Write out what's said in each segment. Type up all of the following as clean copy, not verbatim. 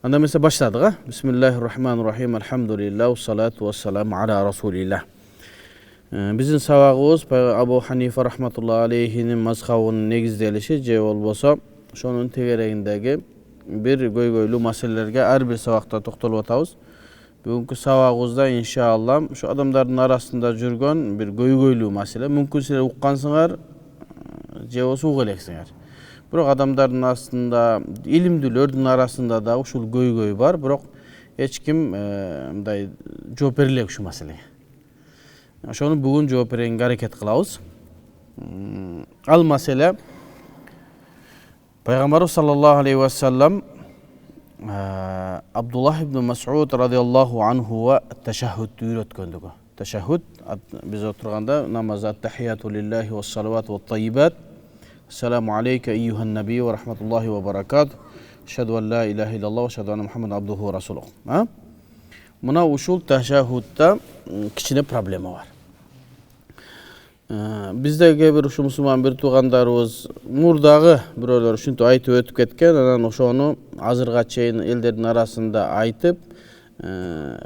Анда mesela başladık ha. Bismillahirrahmanirrahim. Elhamdülillah. Salatu vesselamu ala Rasulillah. Bizim sabagыбыз Abu Hanifa rahmatullah aleyhinin mazhabının negizdelişi je bolboso şonun tegerегиндеги bir көйгөйлүү маселелерге ар бир сабакта токтолуп атабыз. Бүгүнкү сабагыбызда иншалла şu адамдардын арасында жүргөн bir көйгөйлүү маселе. Мүмкүн силер уккансыңар, же болбосо уга элексиңер. Бирок адамдардын арасында, илимдүүлөрдүн арасында да ушул көйгөй бар, бирок эч ким мындай жооп бере элек ушул маселеге. Ошону бүгүн жооп берүүгө аракет кылабыз. Ал маселе Пайгамбарыбыз саллаллаху алейхи ва саллям Абдуллах ибн Мас'уд радиаллаху анхуга ташаххудду үйрөткөндүгү. Ташаххуд биз отурганда намазда тахияту лиллахи ва салавату ва тайибат. Ассаламу алейка эйюхан наби ва рахматуллахи ва баракат. Ашхаду ан ла илаха иллаллах ва ашхаду анна Мухаммадан абдуху ва расулух. Мына ушул ташаххудда кичине проблема бар. Bizde bir uşu musulman bir tuğandarыбыз murdagı biröler ушинтип айтып өтүп кеткен, анан ошону азырга чейин элдердин арасында айтып,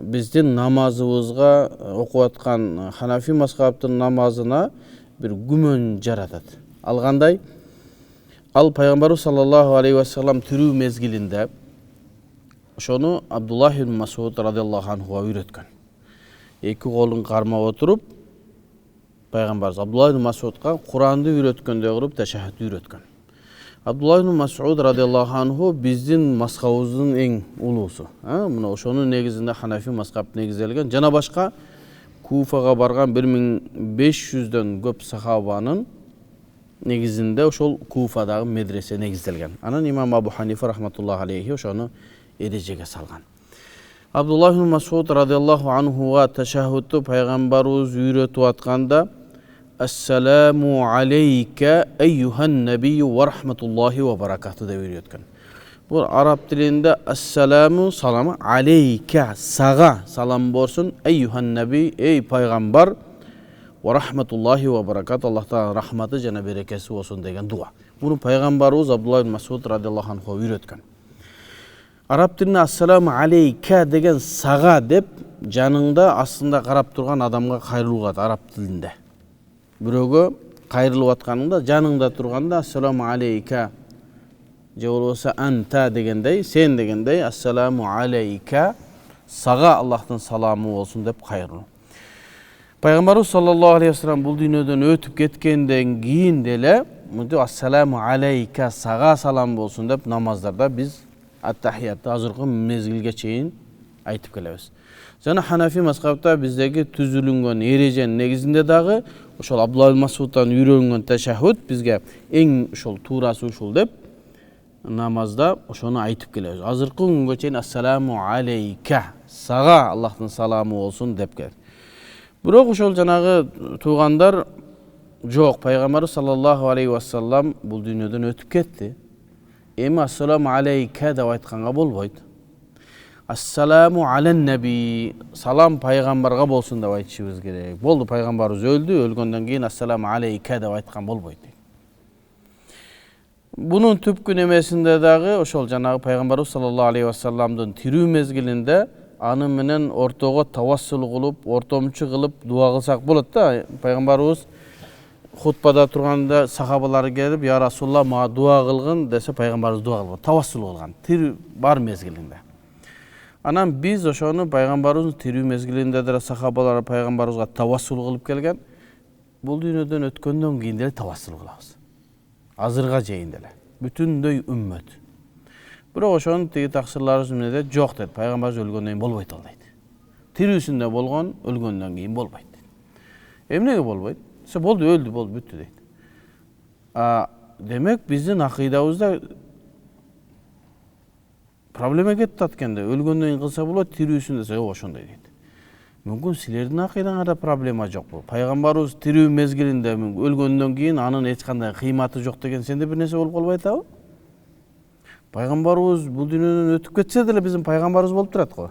биздин намазыбызга окуп аткан Ханафи мазхабтын намазына bir күмөн жаратат. Ал кандай? Ал Пайгамбарыбыз саллаллаху алейхи ва саллям тирүү мезгилинде ошону Абдуллах ибн Мас'уд радиаллаху анхуга үйрөткөн. Эки колун кармап отуруп Пайгамбарыбыз Абдуллах ибн Мас'удга Куранды үйрөткөндөй кылып ташаххудду үйрөткөн. Абдуллах ибн Мас'уд радиаллаху анху биздин мазхабыбыздын эң улуусу. Мына ошонун негизинде Ханафи мазхабы негизделген. Жана башка Куфага барган 1500дөн көп сахабанын негизинде ошол Куфадагы медресе негизделген. Анан имам Абу Ханифа рахматуллаху алейхи ошону эрежеге салган. Абдуллах ибн Мас'уд радиаллаху анхуга ташаххудду Пайгамбарыбыз үйрөтүп атканда Ассаламу алейка эйюхан набий ва рахматуллахи ва баракату деп үйрөткөн. Бул араб тилинде ассаламу саламы алейка сага салам болсун, эйюхан набий эй пайгамбар ва рахматуллахи ва баракату Аллахтан рахматы жана берекеси болсун деген дуа. Буну Пайгамбарыбыз Абдуллах ибн Мас'уд радиаллаху анху үйрөткөн. Араб тилинде ассаламу алейка деген сага деп жаныңда астында карап турган адамга кайрылат араб тилинде. Бирөөгө кайрылып атканыңда жаныңда турганда ассаламу алейка же болбосо анта дегендей, сен дегендей ассаламу алейка сага Аллахтын саламы болсун деп кайрылуу. Пайгамбарыбыз саллаллаху алейхи ва саллям бул дүйнөдөн өтүп кеткенден кийин деле мынтип ассаламу алейка сага салам болсун деп намаздарда биз ат-тахиятты азыркы мезгилге чейин айтып келебиз. Жана Ханафи мазхабта биздеги түзүлүнгөн эреженин негизинде дагы ошол Абдуллах ибн Мас'удтан үйрөнгөн ташаххуд бизге эң ошол туурасы ушул деп намазда ошону айтып келебиз. Азыркы күнгө чейин ассаламу алейка сага Аллахтын саламы болсун деп келет. Бирок ошол жанагы туугандар жок, Пайгамбар саллаллаху алейхи ва саллям бул дүйнөдөн өтүп кетти. Эми ассаламу алейка деп айтканга болбойт. Ассаламу ален наби салам пайгамбарга болсун деп айтышыбыз керек. Болду, пайгамбарыбыз өлдү, өлгөндөн кийин ассаламу алейка деп айткан болбойт. Бунун түпкү немесинде дагы ошол жанагы Пайгамбарыбыз саллаллаху алейхи ва салламдын тирүү мезгилинде аны менен ортого тавассул кылып, ортомчу кылып дуа кылсак болот да. Пайгамбарыбыз хутбада турганда сахабалары келип, "Я Расулаллах, мага дуа кылгын" десе, Пайгамбарыбыз дуа кылган, тавассул кылган, тирүү бар мезгилинде. Анан биз ошону Пайгамбарыбыздын тирүү мезгилинде деле сахабалар Пайгамбарыбызга тавассул кылып келген. Бул дүйнөдөн өткөндөн кийин деле тавассул кылабыз. Азырга чейин деле бүтүндөй үммөт. Бирок ошонун тиги таксырларыбыз менен жок дейт. Пайгамбарыбыз өлгөндөн кийин болбойт ал дейт. Тирүүсүндө болгон, өлгөндөн кийин болбойт дейт. Эмнеге болбойт? Болду, өлдү, болду, бүттү дейт. Демек биздин акыйдабызда проблема кетти аткенде, өлгөндөн кийин кылса болот, тирүүсүн десе, ошондой дейт. Мүмкүн силердин акыйдаңарда проблема жок бул. Пайгамбарыбыз тирүү мезгилинде өлгөндөн кийин анын эч кандай кыйматы жок деген сенде бир нерсе болуп калбай атабы? Пайгамбарыбыз бул дүйнөдөн өтүп кетсе деле биздин пайгамбарыбыз болуп турат го.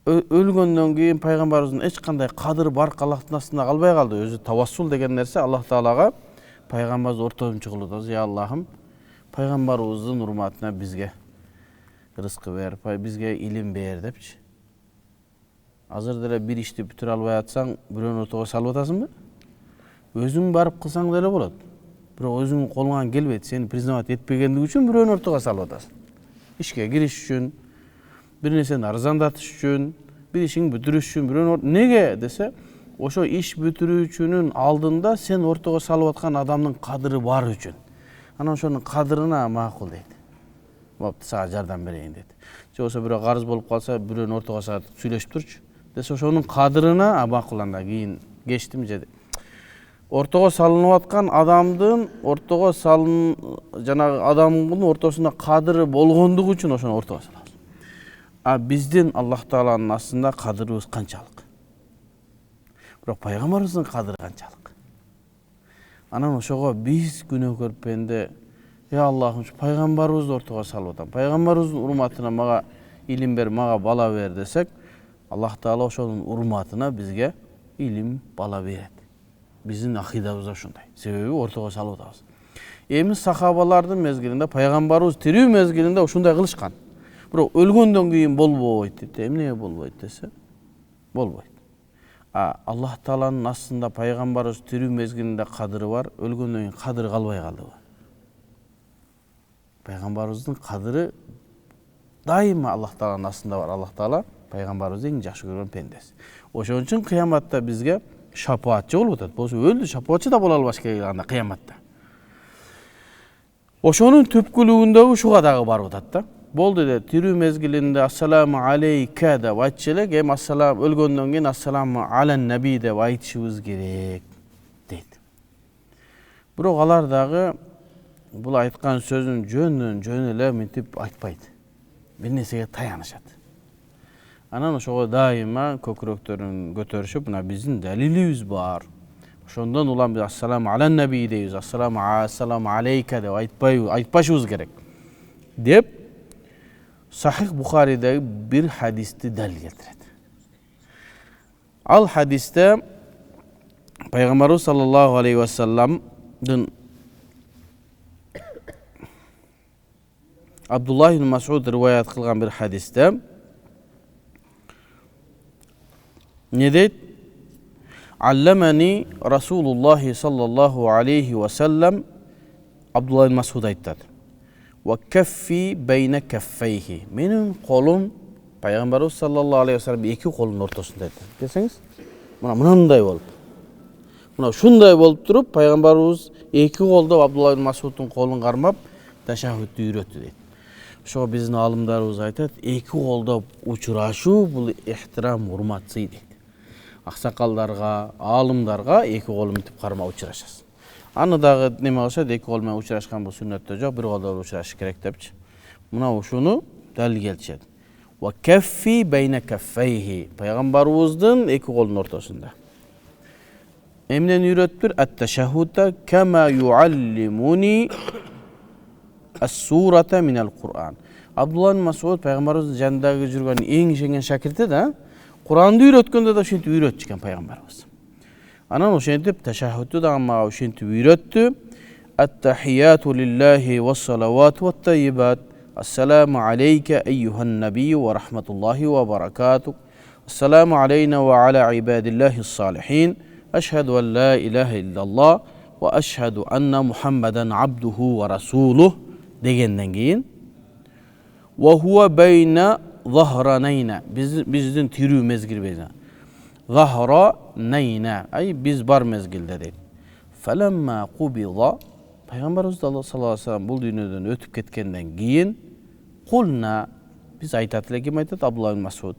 Өлгөндөн кийин пайгамбарыбыздын эч кандай кадыры барк Аллахтын астында калбай калды. Өзү тавассул деген нерсе Аллах Таалага пайгамбарыбыз ортомчу кылып атабыз. Я Аллахым, пайгамбарыбыздын урматына бизге рызкы берип, бизге илим бер депчи. Азыр деле бир ишти бүтүрө албай атсаң, бирөөнү ортого салып атасыңбы? Өзүң барып кылсаң деле болот. Бирок өзүңдүн колуңан келбейт, сени признавать этпегендиги үчүн бирөөнү ортого салып атасың. Ишке кириш үчүн, бир нерсени арзандатыш үчүн, бир ишиңди бүтүрүш үчүн бирөөнү неге десе, ошо иш бүтүрүүчүнүн алдында сен ортого салып аткан адамдын кадыры бар үчүн. Анан ошонун кадырына макул дейт. Бопты, сага жардам берейин дейт. Же болсо бирөө карыз болуп калса, бирөөнү ортого салып сүйлөшүп турчу. Десе ошонун кадырына макул анда кийин кечтим же. Ортого салынып аткан адамдын ортого жанагы адамдын ортосунда кадыры болгондугу үчүн ошону ортого салабыз. А биздин Аллах Тааланын астында кадырыбыз канчалык? Бирок пайгамбарыбыздын кадыры канчалык? Анан ошого биз күнөөкөр пенде, Аллахым, пайгамбарыбызды ортого салып атам. Пайгамбарыбыздын урматына мага илим бер, мага бала бер десек, Аллах Таала ошонун урматына бизге илим, бала берет. Биздин акыйдабыз ушундай. Себеби ортого салып атабыз. Эми сахабалардын мезгилинде, пайгамбарыбыз тирүү мезгилинде ушундай кылышкан. Бирок өлгөндөн кийин болбойт дейт. Эмне болбойт десе? Болбойт. Аллах Тааланын астында пайгамбарыбыз тирүү мезгилинде кадыры бар, өлгөндөн кийин кадыры калбай калдыбы? Пайгамбарыбыздын кадыры дайыма Аллах Тааланын астында бар. Аллах Таала пайгамбарыбызды эң жакшы көргөн пендеси. Ошон үчүн кыяматта бизге шапаатчы болуп атат. Болсо өлдү, шапаатчы да боло албаш керек анда кыяматта. Ошонун түпкүлүгүндөгү ушуга дагы барып атат да. Болду де, тирүү мезгилинде ассаламу алейка деп айтчу элек, эми ассалам өлгөндөн кийин ассаламу алан наби деп айтышыбыз керек дейт. Бирок алар дагы бул айткан сөзүн жөн эле мынтип айтпайт. Бир нерсеге таянышат. Анан ошого дайыма көкүрөктөрүн көтөрүшүп, мына биздин далилибиз бар. Ошондон улам биз ассаламу алан наби дейбиз, ассаламу алейка деп айтпашыбыз керек. Деп Сахих Бухаридеги бир хадисти далил келтирет. Ал хадисте пайгамбарыбыз саллаллаху алейхи ва салламдын Абдуллах ибн Мас'уд риваят кылган бир хадисте не дейт? Алламани Расулуллахи саллаллаху алейхи ва саллам, Абдуллах ибн Мас'уд айтат. Ва каффи бейна каффейхи. Менин колум пайгамбарыбыз саллаллаху алейхи ва саллам эки колунун ортосунда экен. Келсеңиз, мындай болуп. Мына ушундай болуп туруп, пайгамбарыбыз эки колдоп Абдуллах ибн Мас'удтун колун кармап ташаххудду үйрөттү дейт. Ошо биздин алымдарыбыз айтат, эки колдоп учурашуу бул ихтирам, урмат, сый дейт. Аксакалдарга, алымдарга эки кол мынтип кармап учурашасыз. Аны дагы неме кылышат, эки кол менен учурашкан бул сүннөттө жок, бир колдо учурашыш керек депчи. Мына ушуну далил келтирет. Ва каффи бейна каффейхи. Пайгамбарыбыздын эки колунун ортосунда. Эмнени үйрөттүр? Ат-ташаххуда кама юаллимуни ас-сурата минал Кур'ан. Абдуллах ибн Мас'уд пайгамбарыбыздын жанындагы жүргөн эң ишенген шакирти да. Куранды үйрөткөндө да ошентип үйрөттү экен пайгамбарыбыз. Анан ошентип ташаххудду дагы мага ошентип үйрөттү. Ат-тахияту лиллахи вас-салавату ват-таййибат. Ассаламу алейка айюхан набийю ва рахматуллахи ва баракатух. Ассаламу алейна ва аля ибадиллахи ас-салихин. Ашхаду ан ла илаха иллаллах ва ашхаду анна Мухаммадан абдуху ва расулух дегенден кийин ва хува байна захранайна. Биздин тирүү мезгилибиз. Захранайна, ай биз бар мезгилде дейт. Фаламма кубида, пайгамбарыбыз саллаллаху алейхи ва саллям бул дүйнөдөн өтүп кеткенден кийин кулна, биз айтат элек, ким айтат? Абдуллах ибн Мас'уд.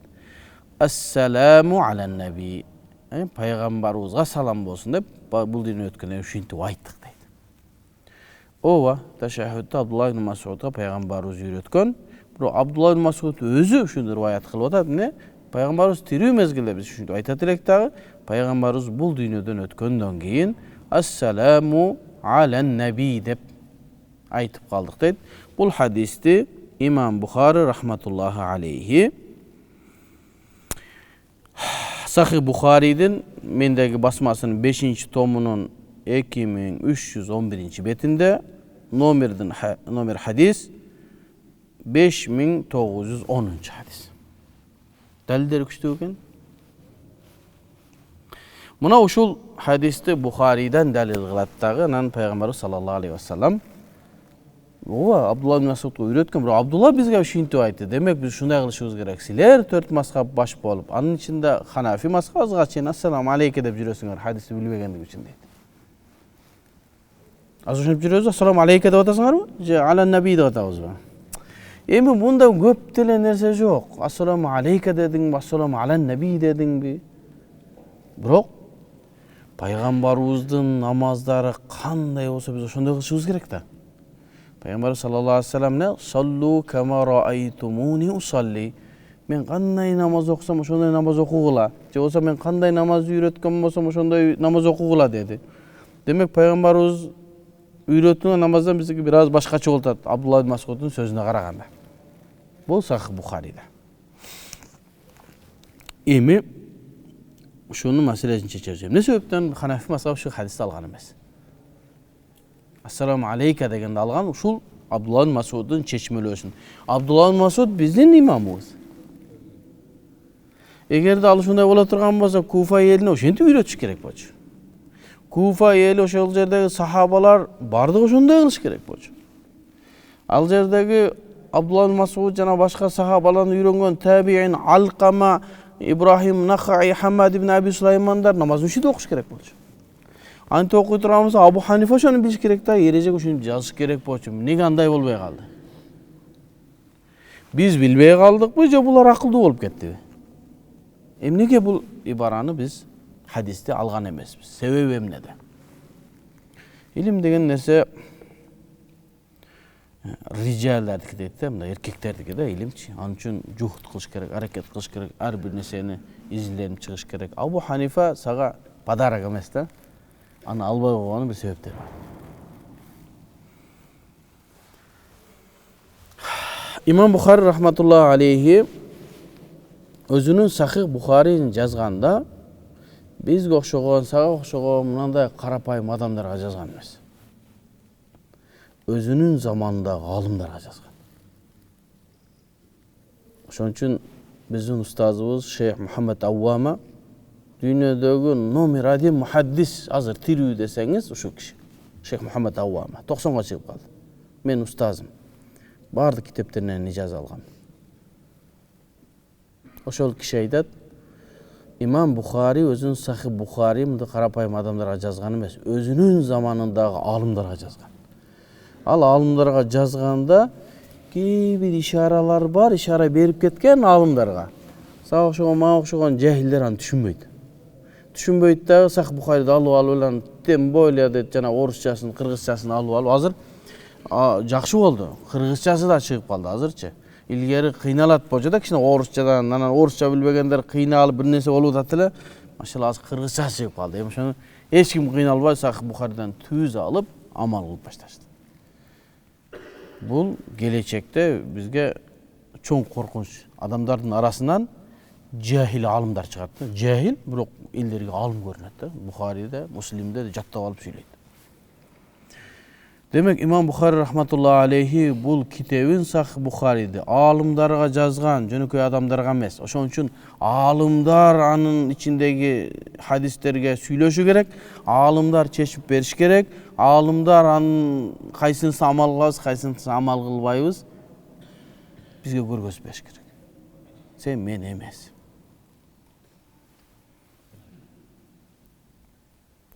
Ассаламу алан наби. Пайгамбарыбызга салам болсун деп бул дүйнө өткөндөн ушинтип айттык дейт. Ооба, ташаххудда Абдуллах ибн Мас'удга пайгамбарыбыз үйрөткөн. Бирок Абдуллах ибн Мас'уд өзү ушуну риваят кылып атат, эмне? Пайгамбарыбыз тирүү мезгилде биз ушинтип айтат элек дагы, пайгамбарыбыз бул дүйнөдөн өткөндөн кийин ассаламу алан наби деп айтып калдык дейт. Бул хадисти имам Бухари рахматуллахи алейхи Сахих Бухаридин мендеги басмасынын 5-томунун 2311 бетинде номер хадис 5910 hadis. Dalilleri күчтүү экен. Мына ушул хадисти Бухарийден далил кылат дагы, анан пайгамбарыбыз саллаллаху алейхи вассалам ооба Абдулла ибн Масудга үйрөткөн, бирок Абдулла бизге ушинтип айтты. Демек биз ушундай кылышыбыз керек. Силер 4 мазхаб баш болуп, анын ичинде Ханафи мазхабыбызга чейин ассаламу алейке деп жүрөсүңөр, хадисти билбегендик үчүн дейт. Азыр ушинтип жүрөбүз, ассаламу алейке деп атасыңарбы? Же алан наби деп атабызбы? Эми мында көп деле нерсе жок. Ассаламу алейке дедиңби, ассаламу алан наби дедиңби? Бирок пайгамбарыбыздын намаздары кандай болсо биз ошондой кылышыбыз керек да. Пайгамбар саллаллаху алейхи вассалам не саллу кама раайтумуни усалли. Мен кандай намаз окусам ошондой намаз окугула. Же болсо мен кандай намаз үйрөткөн болсом ошондой намаз окугула деди. Демек пайгамбарыбыз үйрөткөн намаздан биздики бир аз башкача болуп атат Абдулла ибн Масуддун сөзүнө караганда. Бул Сахих Бухарийде. Эми ушунун маселесин чечебиз. Эмне себептен Ханафи мазхабы ушу хадисти алган эмес? Ассаламу алейка дегенде алган ушул Абдулла ибн Масуддун чечмелөөсүн. Абдулла ибн Масуд биздин имамыбыз. Эгерде ал ушундай боло турган болсо, Куфа элине ошентип үйрөтүш керек болчу. Куфа эли ошол жердеги сахабалар бардыгы ошондой кылыш керек болчу. Ал жердеги Абдулла ибн Масуд жана башка сахабалардан үйрөнгөн табиин Алкама, Ибрахим Нахаи, Хамад ибн Аби Сулаймандар намазын ушинтип окуш керек болчу. Антип окуй турганбыз, Абу Ханифа ошону билиш керек да, эрежеге ушинтип жазыш керек болчу. Эмнеге андай болбой калды? Биз билбей калдыкпы же булар акылдуу болуп кеттиби? Эмнеге бул ибараны биз хадисти алган эмеспиз? Себеби эмнеде? Илим деген нерсе rijaldардики дейт да, мындай эркектердики да, илимчи. Анын үчүн жухд кылыш керек, аракет кылыш керек, ар бир нерсени изилденип чыгыш керек. Абу Ханифа сага подарок эмес да. Аны албай койгонун бир себептери бар. Имам Бухари рахматуллаху алейхи өзүнүн Сахих Бухарийин жазганда бизге окшогон, сага окшогон мындай карапайым адамдарга жазган эмес. Өзүнүн заманындагы алымдарга жазган. Ошон үчүн биздин устазыбыз Шейх Мухаммад Ауама дүйнөдөгү номер 1 мухаддис азыр тирүү десеңиз ушул киши. Шейх Мухаммад Ауама 90га чыгып калды. Мен устазым. Бардык китептеринен ижаза алгам. Ошол киши айтат, Имам Бухари өзүнүн Сахих Бухари мындай карапайым адамдарга жазган эмес, өзүнүн заманындагы алымдарга жазган. Ал алымдарга жазганда кээ бир ишаралар бар, ишара берип кеткен алымдарга. Сага окшогон, мага окшогон жахилдер аны түшүнбөйт. Түшүнбөйт дагы Сахих Бухариди алып эле тем более дейт, жана орусчасын, кыргызчасын алып. Азыр жакшы болду. Кыргызчасы да чыгып калды азырчы. Илгери кыйналат болчу да, кичине орусчадан, анан орусча билбегендер кыйналып бир нерсе болуп атат эле. Машалла азыр кыргызчасы чыгып калды. Эми ошону эч ким кыйналбай Сахих Бухаридан түз алып амал кылып башташты. Бул келечекте бизге чоң коркунуч. Адамдардын арасынан жахил алымдар чыгат. Жахил, бирок элдерге алым көрүнөт да. Бухариде, Муслимде жаттап алып сүйлөйт. Демек Имам Бухари рахматуллаху алейхи бул китебин Сахих Бухариди алымдарга жазган, жөнөкөй адамдарга эмес. Ошон үчүн алымдар анын ичиндеги хадистерге сүйлөшү керек, алымдар чечип бериш керек, алымдар анын кайсынысын амал кылабыз, кайсынысын амал кылбайбыз бизге көргөзүп бериш керек. Сен мен эмес.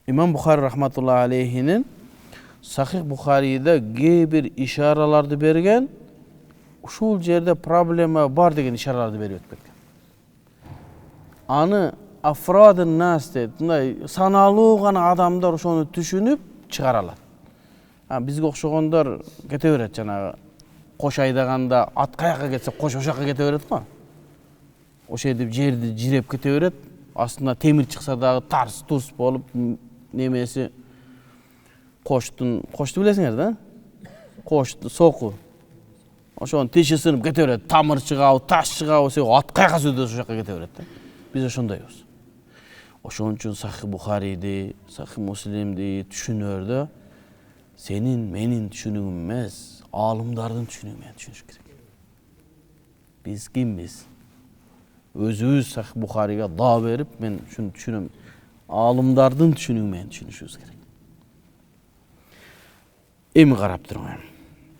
Имам Бухари рахматуллаху алейхинин Сахих Бухариде кээ бир ишараларды берген, ушул жерде проблема бар деген ишараларды берип өтүп кеткен. Аны афрадын нас дейт, мындай саналуу гана адамдар ошону түшүнүп чыгара алат. Бизге окшогондор кете берет, жанагы кош айдаганда ат каяка кетсе кош ошакка кете берет го. Ошентип жерди жиреп кете берет, астына темир чыкса дагы тарс турс болуп немеси кошту билесиңер да? Кошту соку. Ошонун тиши сынып кете берет, тамыр чыгабы, таш чыгабы, ат каяка сүрдү ошакка кете берет да. Биз ошондойбуз. Ошон үчүн Сахих Бухариди, Сахих Муслимди түшүнөрдө сенин, менин түшүнүгүм эмес, алымдардын түшүнүгү менен түшүнүш керек. Biz kimmiz? Özümüz Sahih Buhari'ye dağ verip men şunu düşünüm. Alımdardın düşünümen düşünüşüz gerek. Emi qarap durmayım.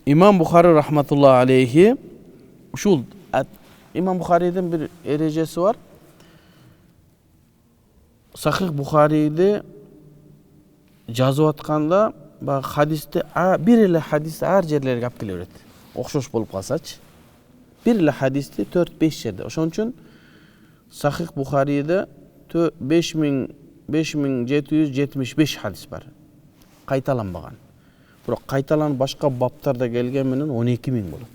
İmam Bukhari rahmetullahi aleyhi şul İmam Bukhari'den bir erecesi var. Sahih Bukhari'de жазып атканда баягы хадисте бир эле хадисти ар жерлерге алып келе берет. Окшош болуп калсачы. Бир эле хадисти 4-5 жерде. Ошон үчүн Сахих Бухариде 5775 хадис бар. Кайталанбаган. Бирок кайталанып башка баптарда келген менен 12000 болот.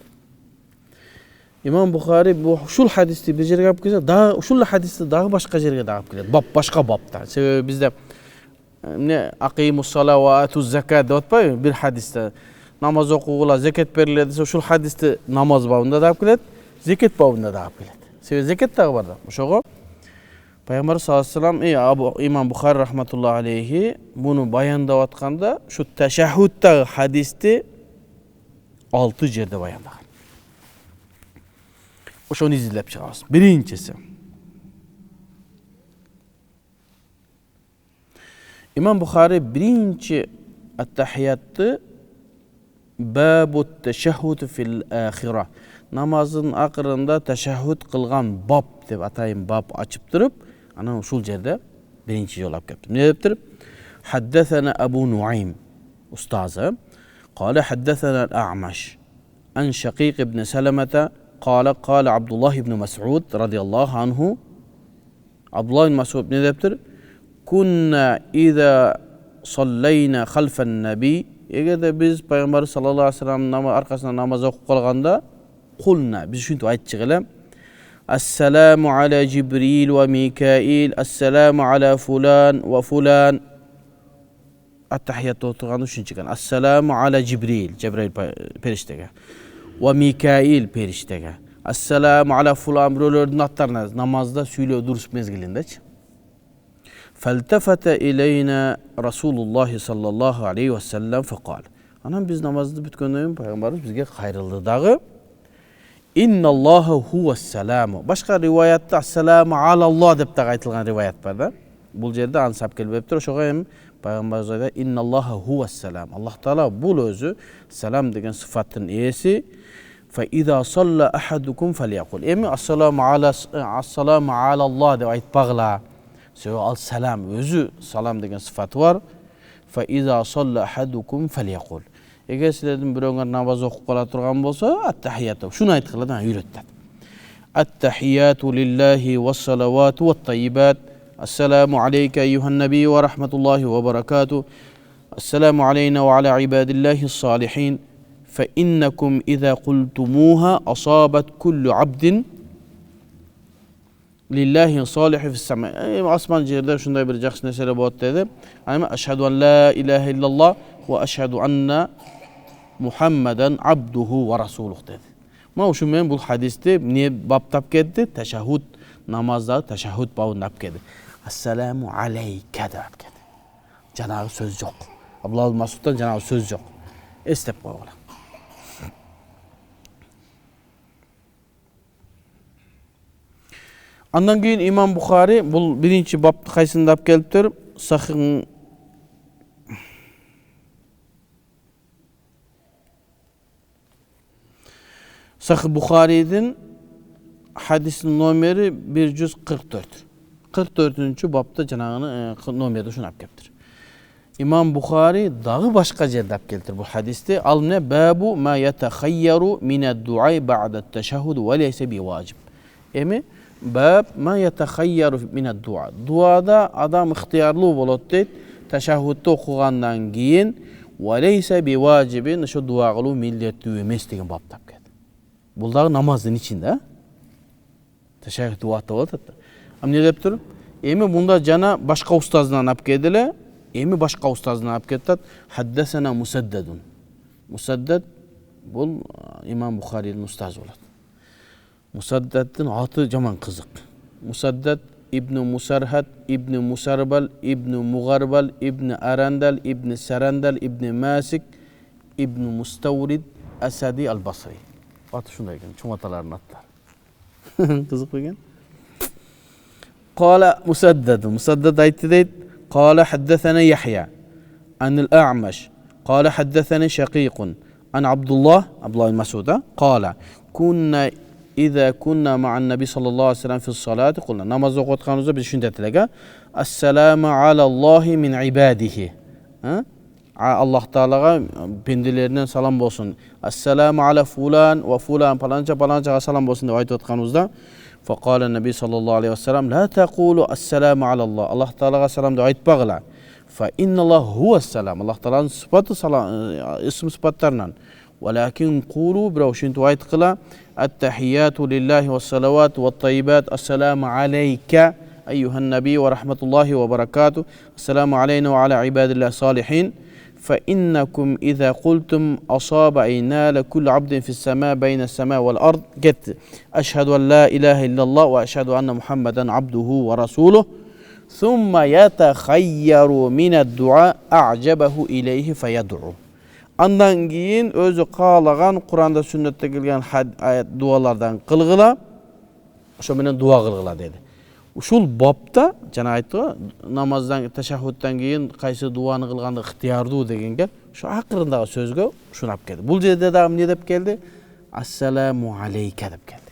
İmam Bukhari bu ушул хадисти бир жерге алып келсе, дагы ушул хадисти дагы башка жерге дагы алып келет. Башка бапта. Себеби бизде ne akimus sala ve atuz zakat деп атпайбы bir hadiste namaz okuğula zekat beriledi dese ушул hadiste namaz babında da alып келет, zekat babında da alып келет. Себеби zekat дагы бар да. Ошого Пайгамбар саллаллаху алейхи ва саллям İmam Bukhari rahmetullahi aleyhi bunu баяндап атканда şu teşahhüddagi hadisти 6 жерде баяндаган. Ошону изилеп чыгабыз. Биринчиси İmam Bukhari birinci at-tahiyyatı babu teşehhüd fil ahireh. Namazın akırında teşehhüd kılgan bab deb atayın bab açıp durup ana uşul jerde birinci yol alып kelipti. Ne deptir? Haddesena Abu Nuaym ustazı قال حدثنا الأعمش عن شقيق بن سلمة قال عبد الله بن مسعود رضي الله عنه عبد الله بن مسعود ne deptir? Kunna iza sallayna khalfan nabi. Eğer biz Peygamber sallallahu aleyhi ve sellem arkasında namaz okup kalganda kulna biz şunu aytçık ele. Esselamu ala Cibril ve Mikail. Esselamu ala fulan ve fulan. At-tahiyyatta oturganı şunu çıkan. Esselamu ala Cibril. Cibril periştege. Ve Mikail periştege. Esselamu ala fulan. Birolörün atlarına namazda söylüyor durus mezgilinde. فالتفت إلينا رسول الله صلى الله عليه وسلم فقال Anam biz namazda bitkenden Peygamberimiz bizge kayrıldı dağı İnnallahu huves-selamu. Başka rivayatta Esselamu alallah dep de aytılgan rivayat var da. Bu yerde ansap kelip heptir. Oşoğa hem Peygamberimiz aytdı İnnallahu huves-selam. Allah Teala bu özü selam degen sıfatın iyisi. Fa iza salla ahadukum falyaqul. Emi assalamu alallah dep aytpagla. Söyle al-selam özü salam degen sıfatı var. Fa iza salla ahadukum falyaqul. Eğer sizlerden biröňer namaz okup kala turgan bolsa at-tahiyyatu. Şunu aytgıladan öğretdi. At-tahiyyatu lillahi was-salavatu wat-tayyibat. Assalamu aleyke eyyuhan nebi ve rahmetullahi ve berekatuh. Assalamu aleyna ve ala ibadillahi's-salihin. Fa innakum iza qultumuha asabat kullu abdin lillahi salihi fis sema. Asman jerde şunday bir jakşı nesele bolot dedi. Ama eşhedü en la ilahe illallah ve eşhedü enne Muhammeden abduhu ve rasuluh dedi. Ma şu men bu hadiste niye baptap ketdi? Teşehhüd namazda teşehhüd babında ap ketdi. Assalamu aleyke dep ketdi. Janağı söz yok. Abdullah Masud'dan janağı söz yok. Estep koyalım. Andan keyin İmam Bukhari bu birinci babdı kaysında ap keliptir. Sahih Bukhari'nin hadisin nomeri 144. 44. babda janagını nomerde şunu ap keliptir. İmam Bukhari dağı başka jerde ap keliptir bu hadiste. Al ne babu ma yetahayyaru mined-du'a ba'da't-teşehhud ve leysa biwacib. Emi bab ma yetahayyaru mined-du'a. Duada adam ihtiyarlı bolot deyt. Teşehhüdde okugandan keyin ve leysa biwacibin şu dua kılуу milletli emes degen babda ap keldi. Bul dağı namazın içinde. Teşehhüd duada bolot da. Am ne dep tur? Emi bunda jana başka ustazdan ap kedile. Emi başka ustazdan ap kettat. Haddesena Musaddedun. Musadded bul İmam Bukhari'nin ustazı bolat. Musadded'in atı jaman kızık. Musadded İbn Musarhad, İbn Musarbal, İbn Mugharbal, İbn Arandal, İbn Sarandal, İbn Masik, İbn Mustavrid, Asadi al-Basri. Atı şundayken çoğataların atlar. Qiziq bo'lgan. Qala Musaddad aytdi deydi. Qala haddathana Yahya an al-A'mash qala haddathani Shaqiqun an Abdullah ibn Mas'ud qala kunna idza kunna ma'an nabiy sallallohu alayhi vasallam fi as-salati qulna namoz o'qiyotganimizda biz shunday aytdik. Assalomu alallohi min ibadihi. Alloh taolaga pendelerinden salom bo'lsin. Assalomu ala fulan va fulan palanchaga salom bo'lsin deb aytayotganimizda faqala nabiy sallallohu alayhi vasallam la taqulu assalomu ala Allah. Alloh taolaga salom deb aytpag'lar. Fa innalloh huwas salam. Alloh taolaning sifati salom ism sifatlaridan. Walakin qulu birov shunday aytqila at-tahiyatu lillahi was-salawatu wat-tayyibat assalomu alayka ayyuhan nabiy va rahmatullahi va barakatuh. Assalomu alayna va ala ibadillah solihin. فإنكم إذا قلتم أصاب أينال كل عبد في السماء بين السماء والأرض قلت أشهد أن لا إله إلا الله وأشهد أن محمدا عبده ورسوله ثم يتخير من الدعاء أعجبه إليه فيدعو. Andan keyin özü qalagan Qur'onda sünnetde kelgan ayet dualardan qılgıla, şo menen dua qılgıla dedi. Uşul bobda jana aytdı, namazdan teşahhuddan keyin qaysi duany qılgandy ixtiyardуу деген gap, şu akırındağı sözgö şunu alып keldi. Bul jerde dagı ne dep geldi? Assalamu aleyke dep geldi.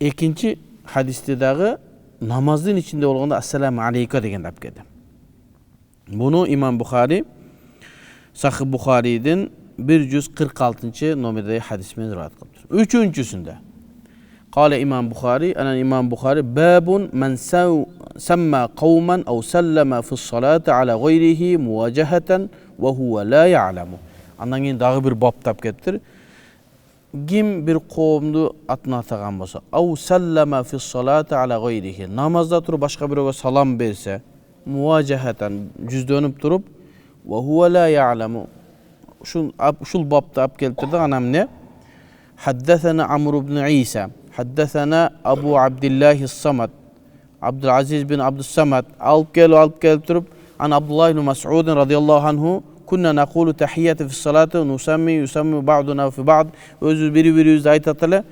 Ekinci hadiste dagı namazdın içinde olganda assalamu aleyke degen dep geldi. Bunu İmam Bukhari Sahih Bukhari'den 146. nomerde hadis men riwayat qilibdir. Üçüncüsünde قال إمام بخاري أنا إمام بخاري باب من سمى قوما أو سلم في الصلاة على غيره مواجهة وهو لا يعلم. Andan keyin dagı bir bab tap kettir. Kim bir qowmdu atına atağan bolsa, aw sallama fi salati ala gayrihi. Namazda turup başka birine salam berse, muvajahatan yüz dönüp turup ve huve la ya'lemu. Şul babda ap keltirdi anam ne? Haddesena Amr ibn İsa, haddesena Abu Abdullah as-Samad, Abdülaziz bin Abdüssamad alıp gelip turup an Abdullah ibn Mas'ud radıyallahu anhu kunna naqulu tahiyyatu fi salati yusammi ba'duna fi ba'd. Özü biri aytatılar.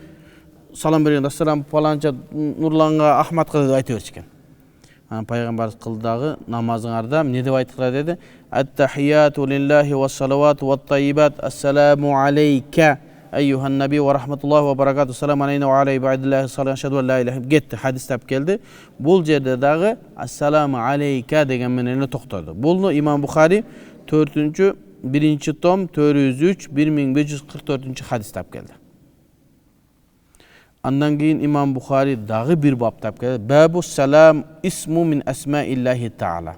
Salam bergen assalamu falanca Nurlanga Ahmadga aytып berişken. Peygamber kıldağı namazыңarda ne dep ayttılar dedi? At-tahiyyatu lillahi was-salawatu wat-tayyibat. Assalamu aleyke eyyuhan nabi ve rahmetullahi ve barakatuh. Assalamu aleyna ve ala ibadillahi salihin. Eşhedü en la ilahe illallah. Gitti hadis tap geldi. Bul jerde dagı assalamu aleyke degen menene toxtadı. Bunu İmam Bukhari 4. 1. tom 403 1544. hadis tap geldi. Andan keyin İmam Bukhari dagı bir bab tap geldi. Babu salam ismu min esmaillahi taala.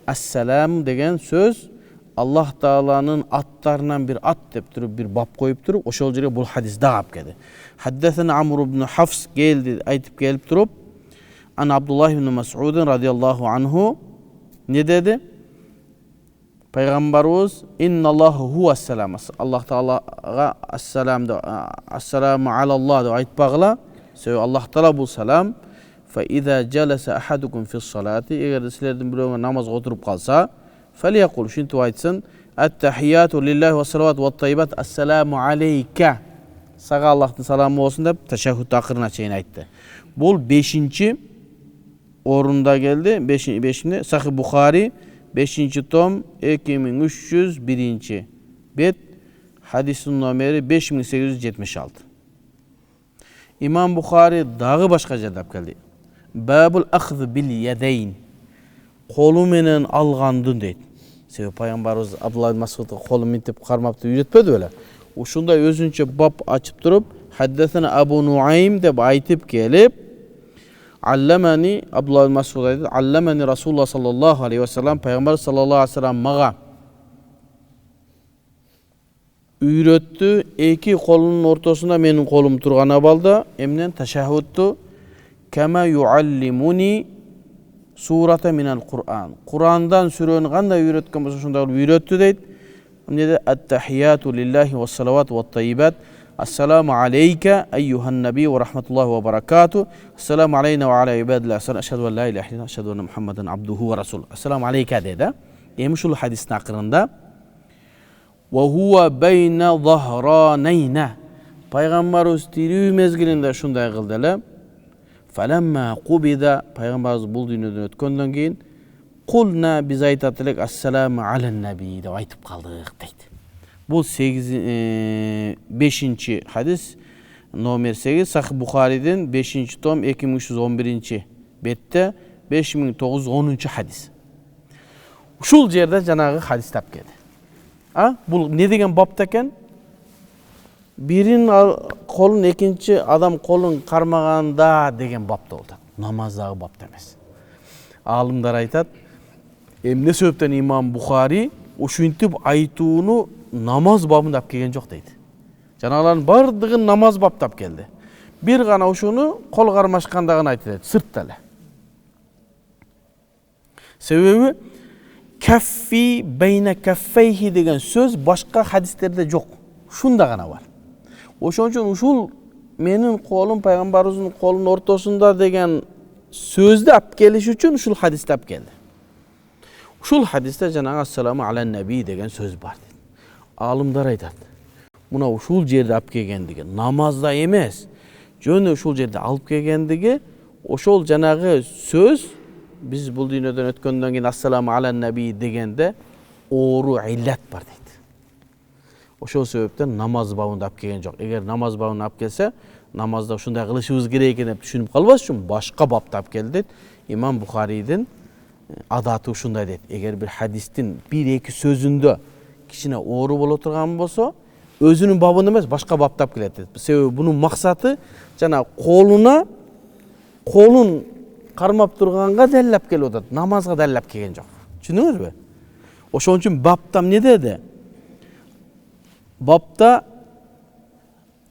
Assalam degen söz Allah Taala'nın atlarından bir at dep turup bir bab koyup turup oşol жерге bul hadis dağıp geldi. Haddesena Amr ibn Hafs geldi aytıp gelip turup an Abdullah ibn Mas'ud radıyallahu anhu ne dedi? Peygamberimiz innallahu huves-selam. Allah Taala'ga assalam da assalamu alallah da aytpagıla. Söy Allah Taala bu salam. Fa iza jalasa ahadukum fi's-salati eğer sizlerden birine namaz oturup kalsa فليقول شنو aytsın التحيات لله والصلوات والطيبات السلام عليك. Sağa Allah'ın salamı olsun dep teşehhüd akırına çeyin aytdı. Bul 5. orunda geldi. 5'inde Sahih Bukhari 5. tom 2301. bet hadisin nomeri 5876. İmam Bukhari dağı başka jerde geldi. Babul akhz bil yadayn. Kolu menen algandın deydi. Sebep Peygamberimiz Abdullah Mas'ud'a kolu mintip karmaptı üretmedi öyle. Uşunda özünçe bab açıp durup haddesena Abu Nuaym dep aytıp gelip allamani Abdullah Mas'ud aytdı. Allamani Rasulullah sallallahu aleyhi ve sellem Peygamber sallallahu aleyhi ve sellem maga üretti. İki kolunun ortasında menin kolum turgana balda emnen teşehhüdtü kema yuallimuni surata minel Kur'an. Kur'an'dan süreni qanday üretken bolsa şunda üretti deydi. Ne dedi? At-tahiyatu lillahi ve salavatu ve tayyibat. Assalamu aleyke eyyuhan nabi ve rahmetullahi ve barakatuh. Assalamu aleyna ve ala ibadillah. Eşhedü en la ilahe illallah. Eşhedü enne Muhammeden abduhu ve rasuluh. Assalamu aleyke dedi. Emişul hadisin akırında ve huve beyne zahraneyne. Пайгамбарыбыз тирүү мезгилинде ушундай кылды эле. Falamma qubida пайгамбарыбыз бул дүйнөдөн өткөндөн кийин кулна биз айтат элек ассаламу алан наби деп айтып калдык дейт. Бул 5-чи хадис, номер 8 Сахih Бухаридин 5-чи том 2311 бетте 5910 хадис. Ушул жерде жанагы хадис тап келди. Бул не деген бапта экен? Бирин колун экинчи адам колун кармаганда деген бапта болду. Намаздагы бапта эмес. Алымдар айтат, эмне себептен имам Бухари ушинтип айтууну намаз бабында алып келген жок дейт. Жанагылардын бардыгын намаз баптап келди. Бир гана ушуну кол кармашканда гана айтат, сыртта эле. Себеби каффи бейна каффейхи деген сөз башка хадистерде жок. Ушунда гана бар. Ошон үчүн ушул менин колум пайгамбарыбыздын колунун ортосунда деген сөздү алып келиш үчүн ушул хадисти алып келди. Ушул хадисте жанагы ассаламу алан наби деген сөз бар. Алымдар айтат. Мына ушул жерде алып келгендиги намазда эмес, жөн ушул жерде алып келгендиги ошол жанагы сөз биз бул дүйнөдөн өткөндөн кийин ассаламу алан наби дегенде оору иллат бар дейт. Ошол себептен намаз бабында алып келген жок. Эгер намаз бабында алып келсе, намазда ушундай кылышыбыз керек экен деп түшүнүп калбаш үчүн башка бапта алып келди дейт. Имам Бухаридин адаты ушундай дейт. Эгер бир хадистин 1-2 сөзүндө кичине оору боло турган болсо, өзүнүн бабында эмес, башка бапта алып келет дейт. Себеби бунун максаты жана колун кармап турганга далилап келип атат, намазга далилап келген жок. Түшүндүңүзбү? Ошон үчүн бапта эмне деди? Бапта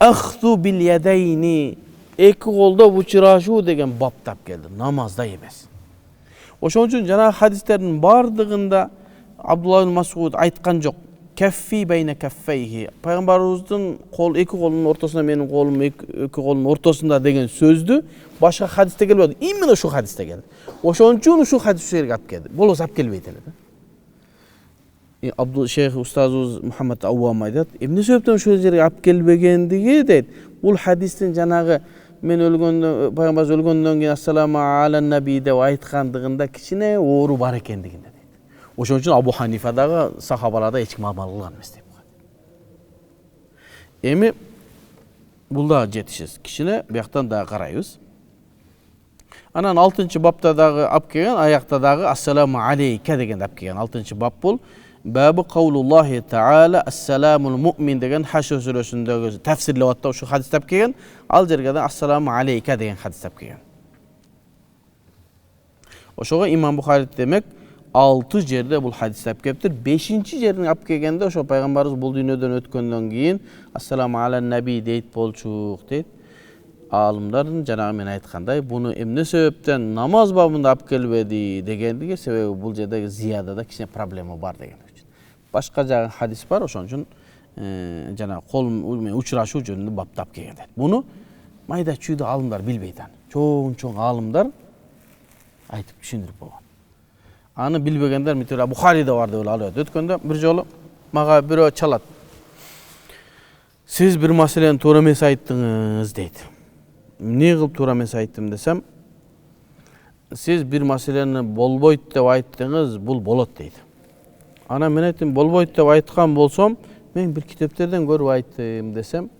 ахту бил ядайни, эки колдо учурашуу деген баптап келди. Намазда эмес. Ошон үчүн жана хадистердин бардыгында Абдулла ибн Мас'уд айткан жок. Каффи бейна каффейхи. Пайгамбарыбыздын эки колунун ортосунда, менин колум эки колунун ортосунда деген сөздү башка хадисте келбеди. Именно ушул хадисте келди. Ошон үчүн ушул хадис жерге алып келди. Болбосо алып келбейт эле. Шейх устазыбыз Мухаммад Ауам айтат, эмне себептен ушул жерге алып келбегендиги дейт. Бул хадистин жанагы мен өлгөндөн, пайгамбарыбыз өлгөндөн кийин ассаламу алан наби деп айткандыгында кичине оору бар экендигинде дейт. Ошон үчүн Абу Ханифа дагы сахабаларда эч ким амал кылган эмес дейт. Эми бул да жетишиз. Кичине бияктан дагы карайбыз. Анан 6-чы бапта дагы алып келген, аякта дагы ассаламу алейка деген алып келген. 6-чы бап бул Бабы каулуллахи таала ассаламул муъмин деген Хашр сүрөсүндөгү тафсирлеп атты, ошол хадисти алып келген. Ал жерге да ассаламу алейка деген хадисти алып келген. Ошого имам Бухари демек 6 жерде бул хадисти алып келиптир. 5-чи жерин алып келгенде ошо пайгамбарыбыз бул дүйнөдөн өткөндөн кийин ассаламу алан наби дейт болчук дейт. Алымдардын жанагы мен айткандай, буну эмне себептен намаз бабында алып келбеди дегендиги себеби бул жердеги зиядада кичине проблема бар деген үчүн. Башка жагы хадис бар, ошон үчүн жана кол менен учурашуу жөнүндө баптап келген дейт. Буну майда чүйдө алымдар билбейт аны. Чоң алымдар айтып түшүндүрүп койгон. Аны билбегендер митера Бухариде бар деп алып өткөндө бир жолу мага бирөө чалат. Сиз бир маселени туура эмес айттыңыз дейт. Эмне кылып туура эмес айттым десем, сиз бир маселени болбойт деп айттыңыз, бул болот дейт. Ана мен айттым, болбойт деп айткан болсом, мен бир китептерден көрүп айттым десем,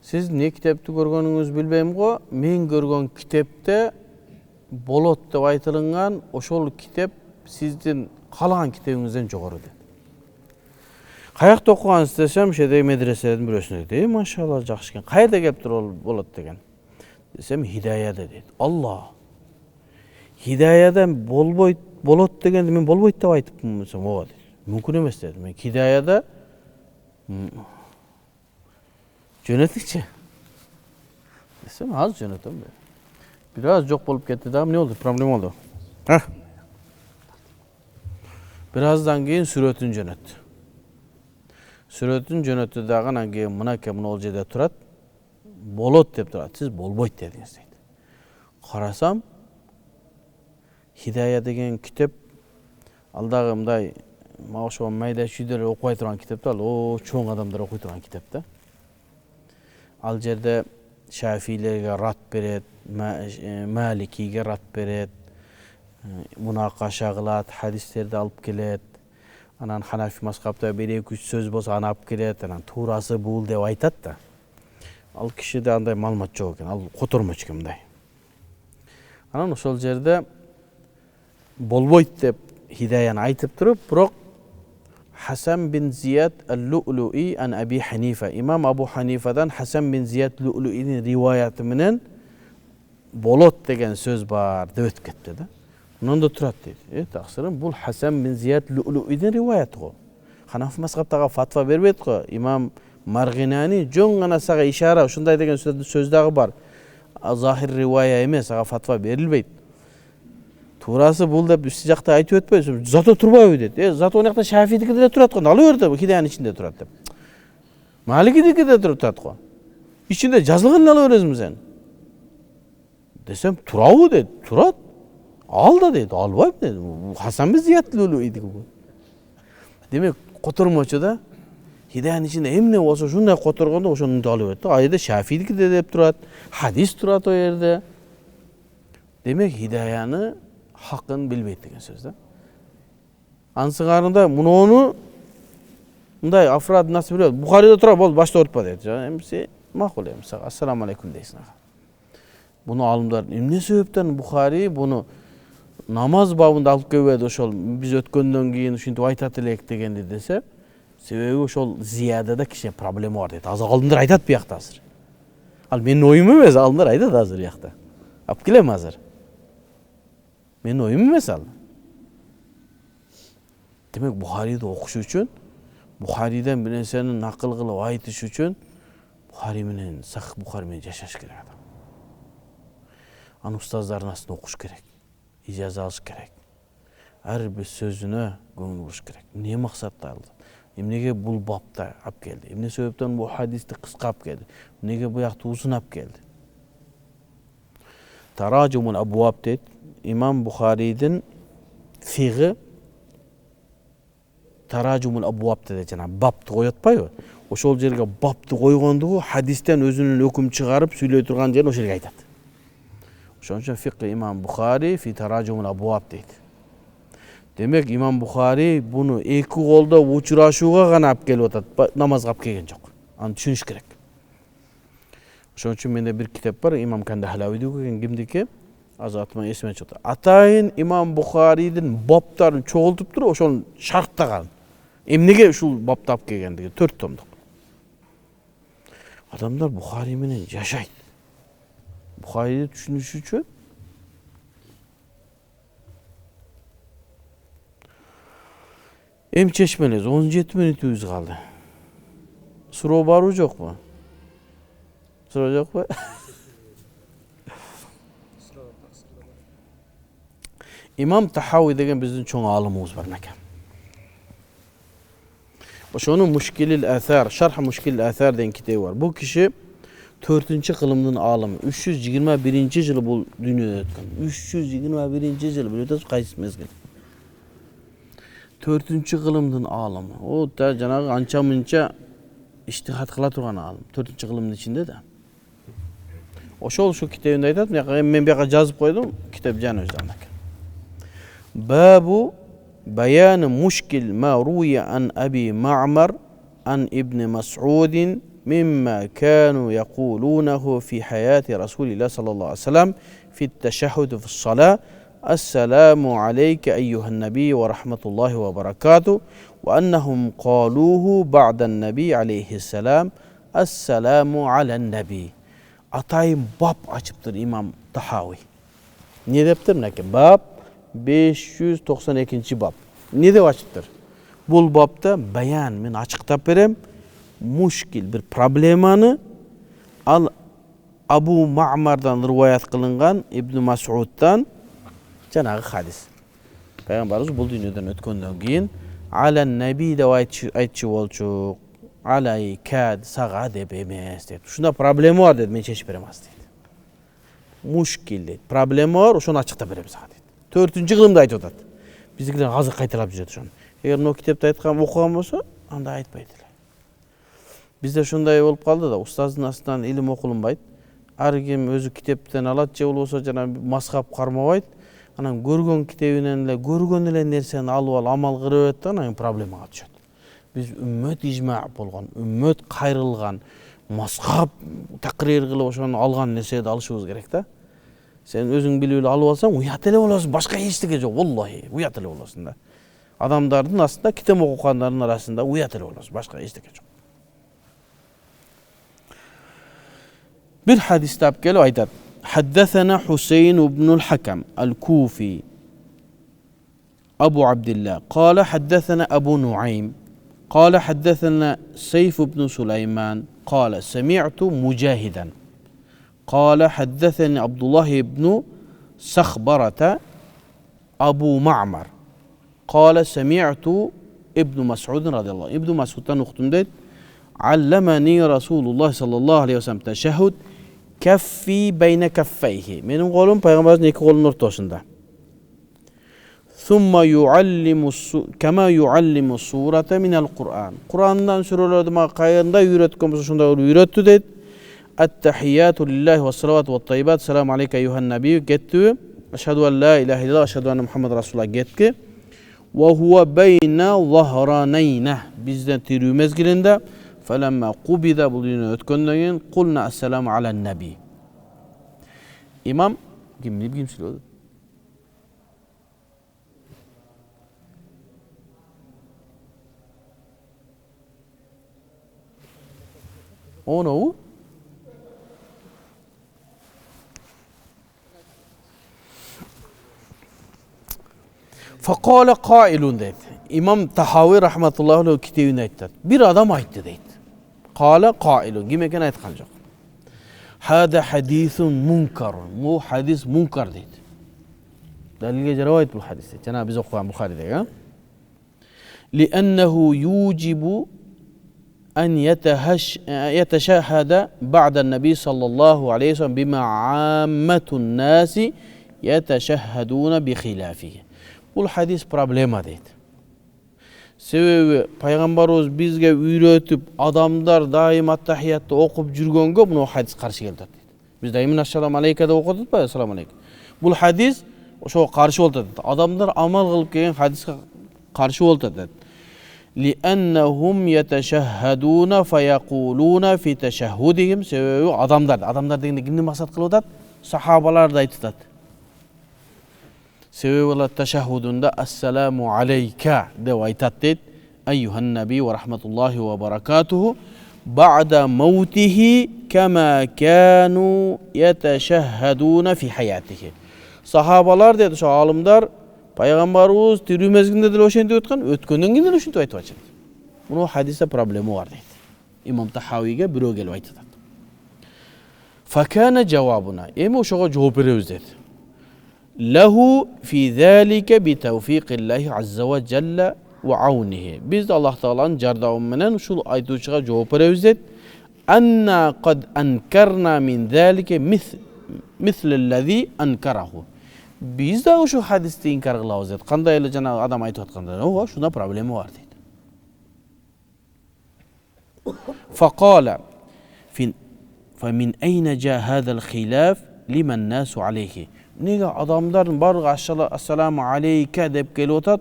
сиз не китепти көргөнүңүз билбейм го, мен көргөн китепте болот деп айтылган, ошол китеп сиздин каалаган китебиңизден жогору дейт. Каякта окугансыз десем, ошедеги медреселердин бирөөсүндө дейт. Машалла, жакшы экен. Кайерде келиптир ол болот деген. Десем, Хидаяда дейт. Алла. Хидаядан болбойт, болот дегенди мен болбойт деп айтыпмын десем, ооба дейт. Мүмкүн эмес деди. Мен Хидаяда жөнөтүкчү. Десем, аз жөнөтөм. Бир аз жок болуп кетти да, эмне болду? Проблема болду. Бир аздан кийин сүрөтүн жөнөттү. Сүрөтүн жөнөттү дагы, анан кийин мынакей мына ол жерде турат. Болот деп турат. Сиз болбойт дедиңиз дейт. Карасам, Хидая деген китеп, ал дагы мындай мага окшогон майда чүйдөр окубай турган китеп да, ал чоң адамдар окуй турган китеп да. Ал жерде Шафилерге рат берет, Маликиге рат берет, мунакаша кылат, хадистерди алып келет. Анан Ханафи мазхабта бир 2-3 сөз болсо аны алып келет, анан туурасы бул деп айтат да. Ал кишиде андай маалымат жок экен, ал котормочу экен мындай. Анан ошол жерде болбойт деп хидаяны айтып туруп, бирок Хасан бин Зияд ал-Лу'луи ан Аби Ханифа. Имам Абу Ханифадан Хасан бин Зияд Лу'луинин риваяты менен болот деген сөз бар деп өтүп кетти да. Мындан турат дейт. Таксырым бул Хасан бин Зияд Лу'луинин риваяты го. Ханафи мазхабтага фатва бербейт го. Имам Маргинани жөн гана сага ишара ушундай деген сөз дагы бар. Захир ривая эмес, ага фатва берилбейт. Туурасы бул деп үсү жакта айтып өтпөйсүң. Зато турбайбы дейт. Зато ал жакта Шафидики деле турат го. Алы берди хидаянын ичинде турат деп. Маликидики деле турат го. Ичинде жазылганын ала бересиң сен. Десем турабы дейт. Турат. Ал да дейт. Албайм дейт. Хасан бин Зияд Лу'луидики бул. Демек котормочу да хидаянын ичинде эмне болсо ушундай которгондо ошону да ала берет. Ал жерде Шафидики деп турат. Хадис турат о жерде. Демек хидаяны хакын билбейт деген сөз да. Ансыгарында муну мындай афрад насып билет. Бухарида тура бол башта орутпа дейт. Эмси макул эмси. Ассаламу алейкум дейсиң. Буну алымдар эмне себептен Бухари буну намаз бабында алып келбеди ошол биз өткөндөн кийин ушинтип айтат элек дегенди десе, себеби ошол зиядада кичине проблема бар дейт. Азыр алымдар айтат биякта азыр. Ал менин оюм эмес, алымдар айтат азыр биякта. Алып келем азыр. Менин оюм эмес ал. Демек Бухариди окуш үчүн, Бухариден бир нерсени накыл кылып айтыш үчүн Бухари менен Сахих Бухари менен жашаш керек адам. Аны устаздардын астында окуш керек. Ижаза алыш керек. Ар бир сөзүнө көңүл буруш керек. Эмне максатта алды? Эмнеге бул бапта алып келди? Эмне себептен бул хадисти кыска алып келди? Эмнеге буякты узун алып келди? Таражумул абуаб дейт. İmam Bukhari'nin fiqhi Tarajumul Abwab dedi jana bapты koyatpayбы? Ошол жерге бапты койгондугу хадистен өзүнүн өкүм чыгарып сүйлөй турган жерин ошол жерге айтат. Ошон үчүн фиqhi İmam Bukhari fi Tarajumul Abwab дейт. Демек İmam Bukhari буну эки колдо учурашууга гана алып келип атат, намазга алып келген жок. Аны түшүнүш керек. Ошон үчүн менде бир китеп бар, İmam Kandahalawi деген кимдики? Азатыма есіме чықты. Атайын имам Бухаридин баптарын чоғылтып тұр, ошол шарттаган. Эмнеге ушул бапты алып келгендиги 4 томдук. Адамдар Бухари менен жашайт. Бухариди түшүнүш үчүн чечмелес 17 мүнөтүбүз калды. Суроо барбы жокпу? Суроо жокпу? İmam Tahawi деген биздин чоң алымыбыз бар экен. Ошонун Мушкилил Асар, Шарх Мушкилил Асар деген китеби бар. Бул киши 4-кылымдын алымы. 321-жылы бул дүйнөдө өткөн. 321-жылы билип атасыз кайсы мезгил? 4-кылымдын алымы. О да жанагы анча-мынча иштихат кыла турган алым. 4-кылымдын ичинде да. Ошол ушу китебинде айтат, мен бияка жазып койдум, китеп жана өзү. باب بيان مشكل ما روي عن أبي معمر عن ابن مسعود مما كانوا يقولونه في حياة رسول الله صلى الله عليه وسلم في التشهد في الصلاة السلام عليك أيها النبي ورحمة الله وبركاته وأنهم قالوه بعد النبي عليه السلام السلام على النبي. Atayım bab açıptır İmam Tahawi. Ne deptir mineki? Bab 592 bab. Ne de açıktır? Bul babda bayan men açıktap berem. Muşkil bir problemanı al Abu Ma'mar'dan rivayet kılıngan İbn Mas'ud'dan janagı hadis. Peygamberimiz bul dünyadan ötkөндөн кийин alen nebi de aytчы болчук. Alaykad sağa dep emes dedi. Şunda problemi var dedi. Men çeşip berem az dedi. Muşkil dedi. Problemi var, ошону açıkta berem sağa dedi. 4-кылымда айтып атат. Биздикилер азыр кайталап жүрөт ошону. Эгер мына китепти айткан окуган болсо, анда айтпайт эле. Bizde şunday olup kaldı da ustazdın астынан ilim okулunbaydı. Ар ким өзү китептен алат же болбосо жана мазхаб кармабайт. Анан көргөн китебинен эле көргөн эле нерсени алып алып амал кыла берет да анан проблемага түшөт. Биз үммөт ижма болгон, үммөт кайрылган, мазхаб такрир кылып ошону алган нерсени алышыбыз керек да. Сен өзүң билип эле алып алсаң уят эле болосуң, башка эчтеке жок, валлахи, уят эле болосуң да. Адамдардын астында китеп окугандардын арасында уят эле болосуң, башка эчтеке жок. Bir hadiste abgel aytat. Haddesena Hüseyin ibn al-Hakam al-Kufi Abu Abdullah. Kale haddesena Abu Nuaym. Kale haddesena Seyf ibn Süleyman. Kale semi'tu Mujahiden. Kale haddeseni Abdullah ibn Sakhbarata Abu Ma'mar. Kale semi'tu İbn Mas'ud radıyallahu anh. İbn Mas'ud'dan okudum deyt. Allamani Rasulullah sallallahu aleyhi ve sellem teşehhud keffi beyne keffeyhi. Benim kolum Peygamberimizin iki kolunun ortasında. Thumma yuallimu kema yuallimu surata minel Kur'an. Kur'an'dan sürelerde kayında öğretken şunda öğretti deyt. Ettehiyyatu lillahi ve salavatu ve tayyibat. Selamu aleyke eyyuhan nebiyyü getti. Eşhedü en la ilahe illallah. Eşhedü enne Muhammed Resulullah getki. Ve huve beyne zahraneyne. Bizden tiriyu mezgilinde. فَلَمَّا قُبِدَ buluyunu ötköndöğün قُلْنَا السَّلَامُ عَلَى النَّبِي. İmam kim söylüyordu? O ne o? فَقَالَ قَائِلٌ deydi. İmam Tahavi rahmetullahi aleyhi kitabında aytdı. Bir adam aytdı deydi. Kale qailun. Kim eken aytkan jok. Hada hadisun munkar. Bu hadis munkar deydi. Dalilge jarabayt bu hadis. Jana biz okuyan Bukhari'de. Li'ennehu yujibu en yeteşahhada ba'den nebi sallallahu aleyhi ve sellem bima ammetun nasi yeteşahhaduna bi khilafihi. Bu hadis problema deydi. Sebebi Peygamberimiz bizge öğretip adamlar daim attahiyatı okup жүргөнгө bunu hadis karşı geldi dedi. Biz daim assalamu aleyke'de okuduk ba assalamu aleyke. Bu hadis oşo karşı oldu dedi. Adamlar amal kılıp kelgen hadiske karşı oldu dedi. Li'ennehum yeteşehheduna feyekuluna fi teşehhudihim. Sebebi adamlar degende kimni maksat kılıp atat? Sahabalar da aytıtat. Sebebi ola teşehhudunda Esselamu aleyke de aytat deyt. Eyyuhan nebi ve rahmetullahi ve berekatuhu ba'da mevtihi kema kanu yeteşehheduna fi hayatihi. Sahabalar dedi şu alimler Peygamberimiz tiri mezginde de oşentip ötken, ötkenden giden oşentip aytip açın. Bunu hadiste problemi var deydi. İmam Tahavi'ge büro gelip aytı. Fakane cevabına. Emi oşağa cevap veriyoruz dedi. Lehu fi zâlike bi tevfiqillahi azze ve celle ve avnihi. Biz de Allah Teala'nın cardavımenen şul aytuşuğa cevap veriyoruz dedi. Enna kad enkerna min zâlike mislellezî enkerahu. Biz de şu hadiste inkar kılavuz dedi. Kanday ele cana adam aytı atkanda. Oha şunda problemi var dedi. Fakale femin eyne ca hadal khilaf limen nasu aleyhi. Nega adamların barığı assalamu aleyke dep gelip otat.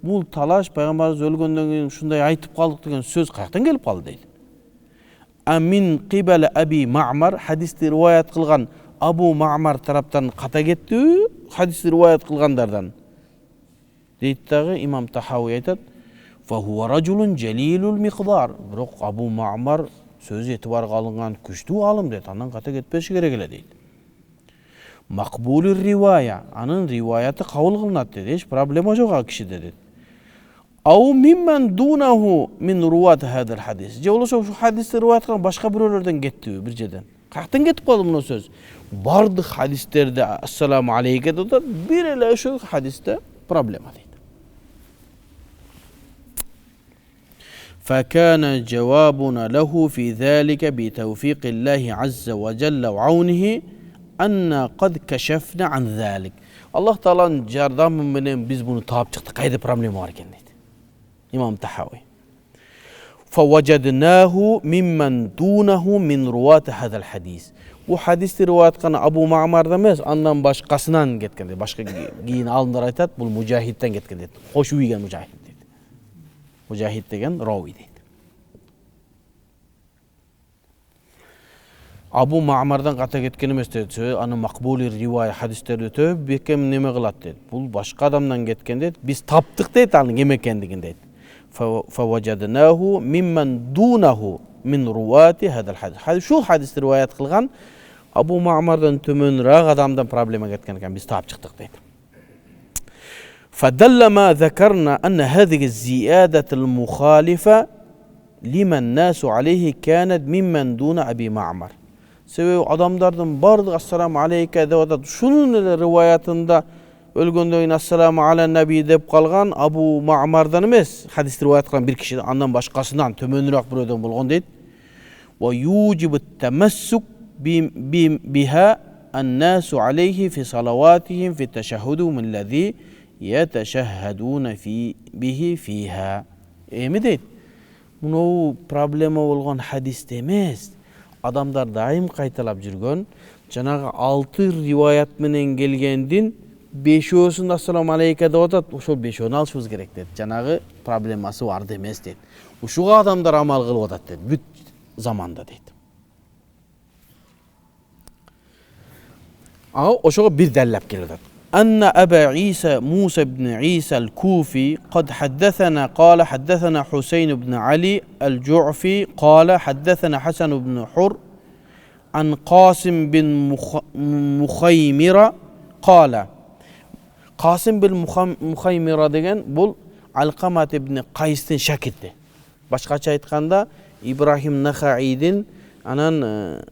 Bu talaş Peygamberimiz ölgönden keyin şunday aytıp kaldık degen söz kayaktan gelip kaldı deydi. Amin qibale Abi Ma'mar hadiste rivayet kılgan Abu Ma'mar taraftan kata getdi, hadiste rivayet kılgandardan. Deydi dağı İmam Tahavi aytat. Fa huwa rajulun jalilul miqdar. Biroq Abu Ma'mar söz etibar kılıngan küçtүү alım deydi. Andan kata getpesi gerek ele deydi. Makbulur rivaya, anın rivayeti kabul kılınat dedi. Hiç problema yok a kişi dedi. Au mimmen dunahu min ruvat hadal hadis. Je olsa şu hadiste rivayet kılan başka birörlerden getdi birceden. Kayaktan getip kaldı bunu söz. Bardık hadislerde assalamu aleyke dedi. Bir ele şu hadiste problema deydi. فكان جوابنا له في ذلك بتوفيق الله عز وجل وعونه أن قد كشفنا عن ذلك. Allah Teala'nın yardımıyla biz bunu taap çıktık. Kaydı problemi var ekan deydi. İmam Tahavi. فوجدناه ممن دونه من رواة هذا الحديث. Bu hadisni rivoyat qilgan Abu Ma'mardan emas, andan boshqasidan ketgan dedi. Boshqa keyin olimlar aytadi, bu Mujahiddan ketgan dedi. Qo'shib yegan Mujahid dedi. Mujahid degan ravi deydi. Abu Ma'mardan qata ketgan emas dedi. Ana maqbuli rivoyat hadislarda o'tib, bekem nima qiladi dedi. Bu boshqa odamdan ketgan dedi. Biz topdik dedi, aning nima ekanligini dedi. فوجدناه ممن دونه من رواة هذا الحديث. Şu hadisni rivoyat qilgan Abu Ma'mardan tömönroq adamdan problema ketgan ekan, biz topib chiqdik deydi. فدل ما ذكرنا أن هذه الزيادة المخالفة لما الناس عليه كانت ممن دون أبي معمر. Sebebi adamlardan bardığı assalamu aleyke dep şunun rivayatında ölgöndöйүн assalamu ala nabi dep kalgan Abu Ma'mardan emas, hadis rivoyat qilgan bir kişi andan başkasından tömönroq birödөн bolgon deydi. Ve yujibu tamassuk biha an-nasu alayhi fi salavatihim fi teşehhudum allazi yeteshahhaduna bihi fiha. Emi deydi. Bunu problema bolgon hadis emas. Adamlar daim qaytalap жүргөн, жанагы 6 rivoyat менен келгендин 5-өсүн assalamu aleyke деп атат, ошол 5-өөнү алышыбыз керек дейт. Жанагы проблемасы бар демес дейт. Ушуга адамдар амал кылып атат дейт, бүт заманда дейт. Ошого бир далилап келип атат. Анна Аба Иса Муса ибн Иса al-Kufi قد حدثنا قال حدثنا حسين بن علي الجعفي قال حدثنا حسن بن حر عن قاسم بن مخيمرة قال Qasim bil Muhaymira деген бұл Алқамат ибн Қайстың шәкірті. Башқача айтқанда Ибрахим Нахаидин анан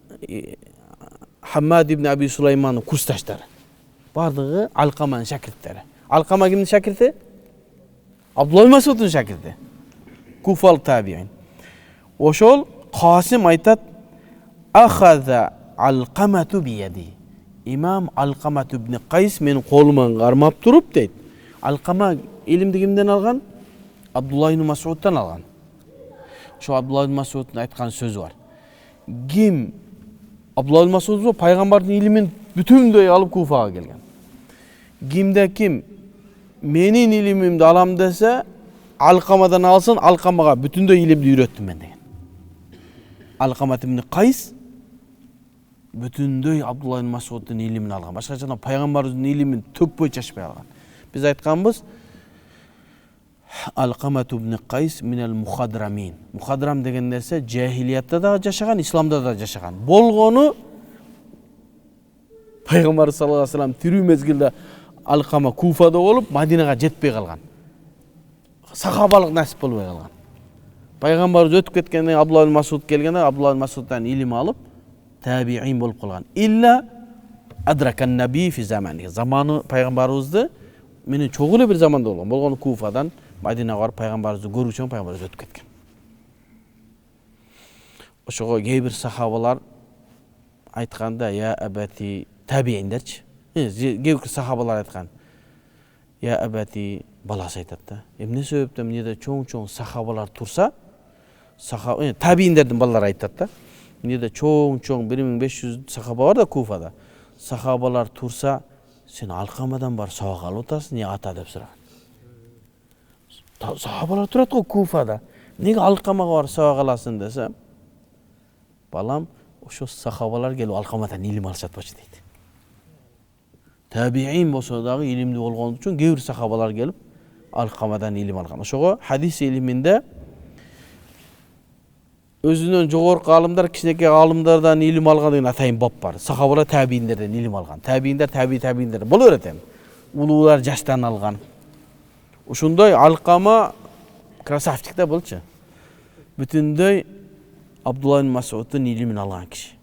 Хаммад ибн Аби Сулайманның курсташтары. Бардығы Алқаманың шәкірттері. Алқама кімнің шәкірті? Абдулла ибн Мас'удтың шәкірті. Куфал табиин. Ошол Қасим айтат: "Ахаза Алқамату бияди." İmam Alqamat ibn Qays meni қолыман қармап тұрып дейді. Alqama ilmді кімден алған? Abdullah ibn Mas'ud'dan алған. Şu Abdullah ibn Mas'ud'un айтқан сөзі бар. Ким Abdullah ibn Mas'ud пайғамбардың ilmin бүтүндөй алып Куфаға келген. Кимде ким менин ilmimді алам десе, Alqamaдан алсын, Alqamaға бүтүндөй ilmді үйреттім мен деген. Alqamat ibn Qays бүтүндөй Абдулла ибн Мас'удтун илимин алган. Башкача пайгамбардын илимин төкпөй чачпай алган. Биз айтканбыз, Алқамат ибн Қайс минал мухадрамин. Мухадрам деген нерсе жахилиятта да жашаган, исламда да жашаган. Болгону пайгамбар саллаллаху алейхи ва саллям тирүү мезгилде Алқама Куфада болуп, Мадинага жетпей калган. Сахабалык насип болбой калган. Пайгамбар өтүп кеткенден Абдулла ибн Мас'уд келгенде Абдулла ибн Мас'удтан илим алып tabi'in болып қалған. Illa адракан наби фи замани. Заманы пайғамбарыбызды менен чоң эле бир заманда болгон. Болгону Куфадан Мадинага барып пайғамбарыбызды көрүү үчүн пайғамбарыбыз өтүп кеткен. Ошого кээ бир сахабалар айтканда, я абати табииндерчи. Кээ бир сахабалар айткан. Я абати баласы айтат да. Эмне себептен эмнеде чоң сахабалар турса, табииндердин балалары айтат да. Неде чоң 1500 сахаба бар да Куфада. Сахабалар турса, сен Алқамадан бар сабак алып атасың, не ата деп сураган. Сахабалар турат го Куфада. Неге Алқамага бар сабак аласың десе, балам, ошо сахабалар келип Алқамадан илим алышат болчу дейт. Табиин болсо дагы илимди болгон үчүн кээ бир сахабалар келип Алқамадан илим алган. Ошого хадис илиминде өзүнөн жогорку алымдар, кичинекей алымдардан илим алган деген атайын бап бар. Сахабалар табииндерден илим алган. Табииндер табииндер боло берет эми. Улуулар жаштан алган. Ушундай Алқама красавчик да болчу. Бүтүндөй Абдулла ибн Мас'удтун илимин алган киши.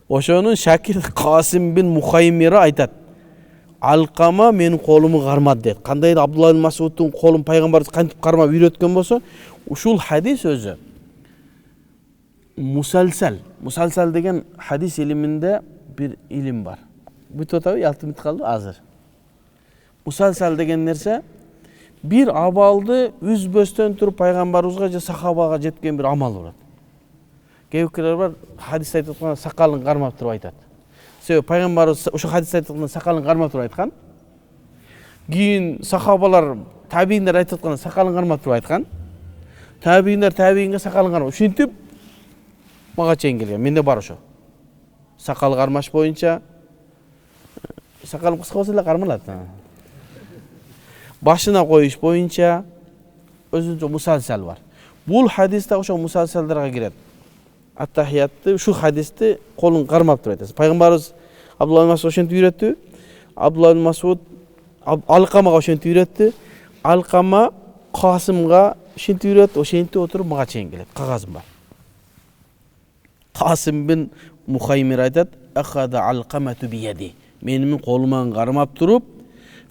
Ошонун шакирти Касим бин Мухаймира айтат: Алқама менин колумду кармады дейт. Кандай Абдулла ибн Мас'удтун колун пайгамбарыбыз кантип кармап үйрөткөн болсо, ушул хадис өзү Musalsal деген hadis iliminde bir ilim var. Bu tabi altı mit kaldı azır. Musalsal деген nerse bir абалды үзбөстөн туруп пайгамбарыбызга же сахабага жеткен bir амал бар. Кейбіреулер бар, хадисте айтып жатқан сақалын қармап тұрып айтады. Себебі пайғамбарымыз ошо хадисте айтып жатқан сақалын қармап тұрып айтқан. Кейін сахабалар, табииндер айтып жатқан сақалын қармап тұрып айтқан. Табииндер табиинге сақалын қармап. Ушинтип мага чейин келген. Менде бар ошо. Сақал қармаш боюнча сақалым кыска болсо эле кармалат. Башына коюш боюнча өзүнчө мусалсал бар. Бул хадисте ошо мусалсалдарга кирет. Аттахиятты, şu hadiste kolun qarmap turib aytasiz. Payg'ambarimiz Abdullah ibn Mas'ud o'shantib uyratdi. Abdullah ibn Mas'ud Alqamaga o'shantib uyratdi. Alqama Qosimga o'shantib uyratdi. O'shantib o'tirib maga cheyin keladi. Qog'ozim bor. Qosim bin Muhaymir aytadi, "Akhada Alqamatu bi yadi." Mening qo'limdan qarmab turib,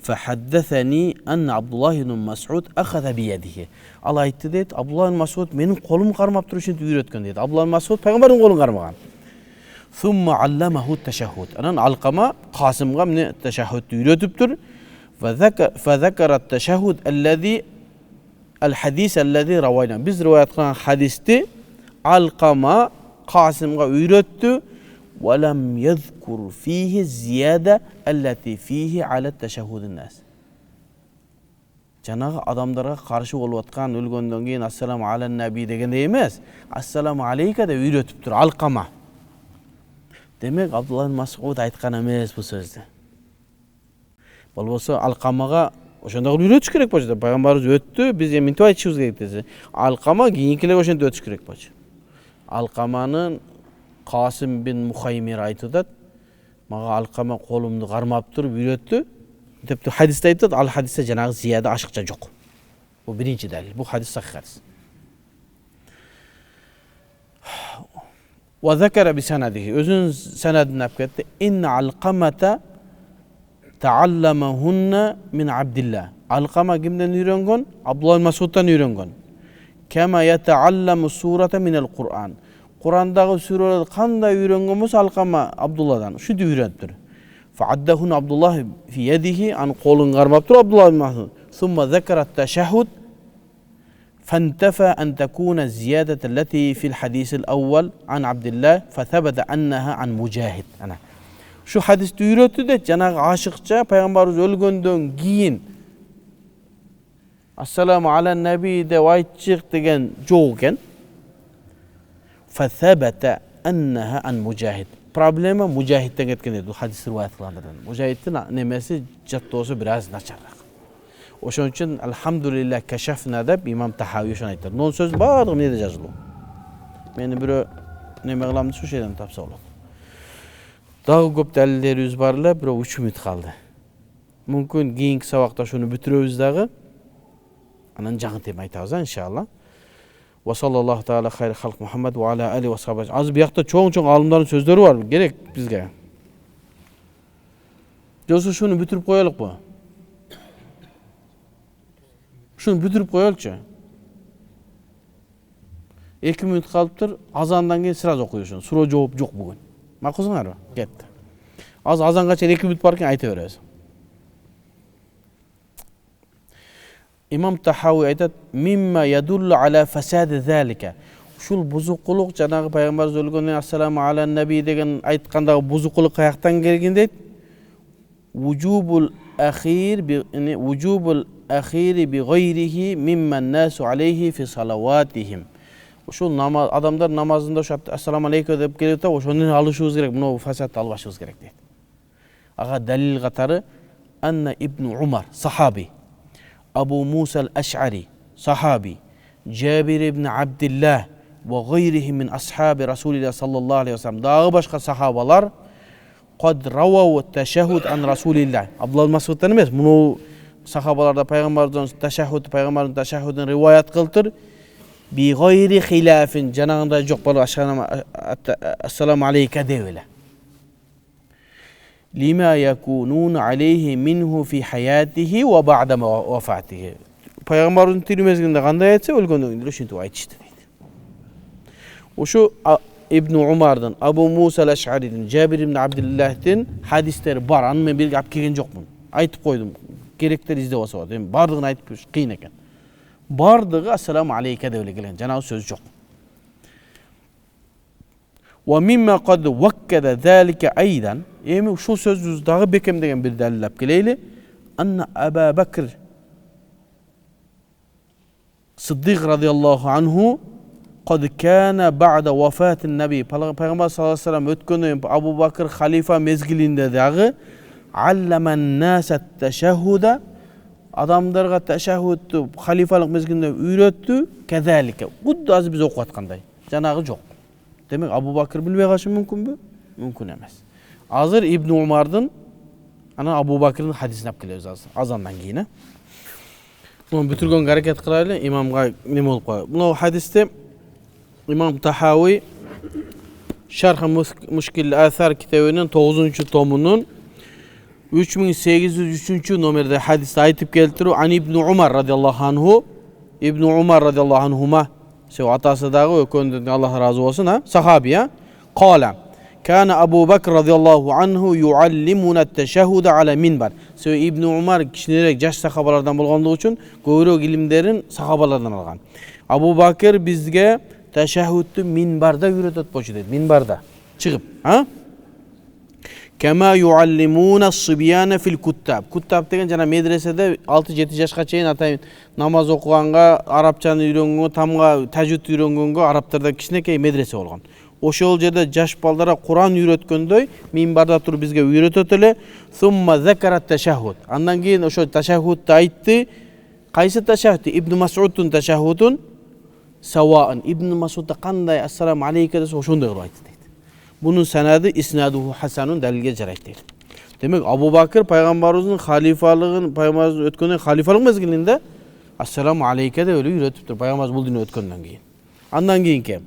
"Fahaddathani anna Abdullah ibn Mas'ud akhadha bi yadihi." Al aytdı deydi, Abdullah ibn Mas'ud mening qo'lim qarmab turishini uyretken deydi. Abdullah ibn Mas'ud payg'ambarning qo'lini qarmagan. Thumma allamahu at-tashahhud. Anan Alqama Qosimga meni tashahhudni uyretibdir. Fa zakara at-tashahhud allazi al-hadis allazi rawayna. Biz rivoyat qilgan hadisni Alqama Qosimga uyretdi. Wa lam yadhkur fihi ziyada allati fihi ala at-tashahhud an-nas. Жанагы адамдарга каршы болуп аткан өлгөндөн кийин ассаламу алан наби дегенде эмес, ассаламу алейка деп үйрөтүп тур Алқама. Демек Абдулла ибн Мас'уд айткан эмес бул сөздү. Болбосо Алқамага ошондой үйрөтүш керек болчу. Пайгамбарыбыз өттү, биз эми мынтип айтышыбыз керек десе. Алқама кийинкилер ошентип өтүш керек болчу. Алқаманын Касим бин Мухаймир айтып, мага Алқама колумду кармап туруп үйрөттү. Tepki hadiste aytadi, al hadiste janagı ziyada aşıkça yok. Bu birinci delil. Bu hadis sahih hadis. Ve zekere bi senedihi. Özün senedini yapketti. İnne Alqamata taallamahunna min Abdillah. Alqama kimden öğrengen? Abdullah ibn Mas'ud'dan öğrengen. Kema yetaallamu surata minel Kur'an. Kur'an'daki sureleri kanday öğrengenmiş Alqama Abdullah'dan. Şu da öğrendir. فعدهن عبد الله في يده عن قول غرمبت عبد الله بن مسعود ثم ذكر التشهد فانتفى أن تكون الزيادة التي في الحديث الأول عن عبد الله فثبت أنها عن مجاهد. أنا شو حديث تيروتو ده جناغ عاشقچا پیغمبرimiz ölgöndөн кийин Assalamu ala nabi de aytчык деген жок экен. فثبت أنها عن مجاهد. Problema Mujahid'den ketken dedi. Hadis rivayet kılanlardan. Mujahid'in nemesi jattosu biraz naçarrak. Oşun için elhamdülillah keşefna deb İmam Tahavi şunu aytır. Non söz barığı neyde yazılı. Meni bir neme kılamdı şu şeyden tapsa olur. Daha köp delillerimiz barla bir 3 ümit kaldı. Mümkün keyinki sabakta şunu bütüröbüz dağı. Anan jağın tem aytabız inşallah. Ve sallallahu teala hayri halk Muhammed ve ala ali ve sahabe. Az bir yakta çoğun alımların sözleri var mı? Gerek bizge. Yoksa şunu bitirip koyalım mı? Şunu bitirip koyalım. 2 minut kalıptır. Azandan keyin sıraz okuyuyorsun. Sura cevap yok bugün. Makuzunlar mı? Gitti. Azan kaçar 2 minut varken ayta veririz. İmam Tahavi aytadi, "Mimma yadullu ala fasadi zalika." Şul buzuquluk janağı Peygamberimiz ölgönden assalamu ala nabi degen aytkandağı buzuquluk kayaktan kelgen deyt. Vujubul akhir bi gayrihi mimman nasu alayhi fi salavatihim. Şul namaz adamlar namazında şu assalamu aleykum dep kelip oşondan alışыбыз керек. Bunu fasatты alбашыбыз керек deyt. Aga dalil qatarı anna İbn Umar sahabi Abu Musa al-Ash'ari, sahabi, Cabir ibn Abdullah ve gayrihi min ashabi Resulullah sallallahu aleyhi ve sellem. Daha başka sahabalar qad ravav teşehhud an Resulillah. Abdullah Mas'ud'dan emas. Bunu sahabalarda Peygamberden Peygamberin teşehhudunu rivayet kıldır. Bi gayri hilafin janagında yok bolu aşağına assalamu aleyke devele. Lima yakunun aleyhi minhu fi hayatihi ve ba'da vefatihi. Peygamberin tirmezginde qanday aytsa ölgöndön şuntip aytıştı deydi. Oşu İbn Umar'dan, Abu Musa al-Ash'ari'den, Cabir ibn Abdullah'dan hadisleri var. Men bir gap kelgen jokmун. Aytıp koydum. керектер издеп алса болады. Эми бардыгын айтып бериш кыйын экен. Бардыгы ассаламу алейка деп эле келген. Жанагы сөз жок. Wa mimma qad wakkada zalika aydan. Эми ушул сөзүбүз дагы бекемдеген бир далилдеп келейли. Anna Abu Bakr Siddiq radıyallahu anhu qad kana ba'da wafatin nabi. Peygamber sallallahu aleyhi ve sellem ötkönün Abu Bakr halifa mezgilinde dagı allaman nasa teşehhuda adamlarga teşehhuddu halifalık mezgilinde öğretti. Kezalike. Kuddu az biz okup atkanday. Janagı jok. Demek Abu Bakr bilbey kalışı mümkün mü? Mümkün emas. Azır İbn Umar'dın ana Abu Bakr'ın hadisini alып kelebиз azandan keyin. Bunu bitirgen hareket kılaylı imamga neme olup kalıyor. Bunu hadiste İmam Tahavi Şerh-i Muşkil Athar kitabının 9. tomunun 3803. numerde hadiste aytıp keltiriyor. An İbn Umar radıyallahu anhu İbn Umar radıyallahu anhuma şu atası dağı ököndüğünde Allah razı olsun ha sahabi ya. Kala kana Abu Bakr radıyallahu anhu yuallimuna teşehhude ala minber. Şu İbn Umar kişilerek yaş sahabalardan bulgandığı için göğürök ilimlerin sahabalardan algan. Abu Bakr bizge teşehhüdü minbarda öğretet boşu dedi. Minbarda çıkıp ha? Kema yuallimuna sıbyana fil kuttab. Kuttab degen jana medresede 6-7 yaşka çeyin atayın namaz okuganga, Arapçanı үйрөнгөнгө, tamga tajvid үйрөнгөнгө Araplarda kişinekey medrese olgan. Oşol жерде жаш балдара Kur'an үйрөткөндөй minbarda туруп бизге үйрөтөт эле. Summa zakara teşehhud. Andan keyin oşo teşehhuddu aytты. Kayсы teşehhud? İbn Mas'ud'un teşehhudun sawa'an. İbn Mas'ud'da kanday assalamu aleyke dese oşondoy kılıp aytты deydi. Bunun senadı isnaduhu hasanun dalilge jarayt deydi. Demek Abu Bakr peygamberimizin halifalığın peygamberimizin ötköndön halifalık mezgilinde assalamu aleyke de öyle үйrөtüptür. Peygamberimiz bul dini ötköndön keyin. Andan keyin ki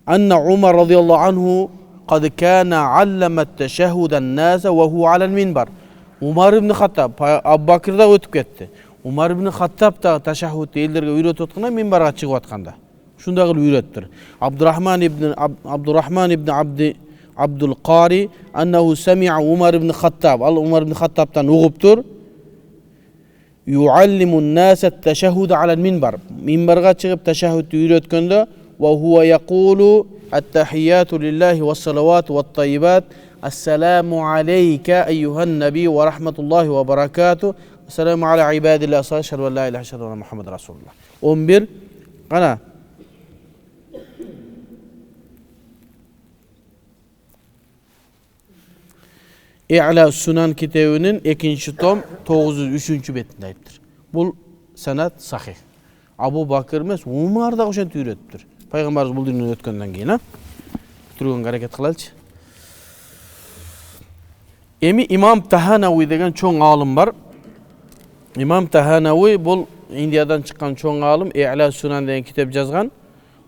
Anna Umar radıyallahu anhu kad kana allamat teşehhuden nase ve hu alel minbar. Umar ibn Hattab Abu Bakr'da ötüp ketti. Umar ibn Hattab da teşehhüdü ellerge öğretip atkanda minbarga çıkıp atkanda. Şunda kılıp öğrettir. Abdurrahman ibn Abdul Qari annahu sami'a Umar ibn Hattab. Allah Umar ibn Hattab'dan uğuptur. Yuallimun nase teşehhüde alel minbar. Minbarga çıkıp teşehhüdü öğretkende ve huve yaqulu At-tahiyyatu lillahi ve salavatu ve tayyibat. Esselamu aleyke eyyuhan nebi ve rahmetullahi ve berekatuhu. Esselamu ala ibadillahi sallallahu aleyhi ve la ilahe illallah Muhammed Resulullah. 11. Kana. İ'la Sunan kitabının 2. tom 903. betinde ayıptır. Bu sanat sahih. Abu Bakr emas Umar da oşent öğrettir. Peygamberimiz bu dini ötkenden keyin ha. Turgan hareket kılalçı. Emi İmam Tahanavi degen çoğun alim var. İmam Tahanavi bu Indiyadan çıkan çoğun alim İ'la Sunan degen kitap yazgan.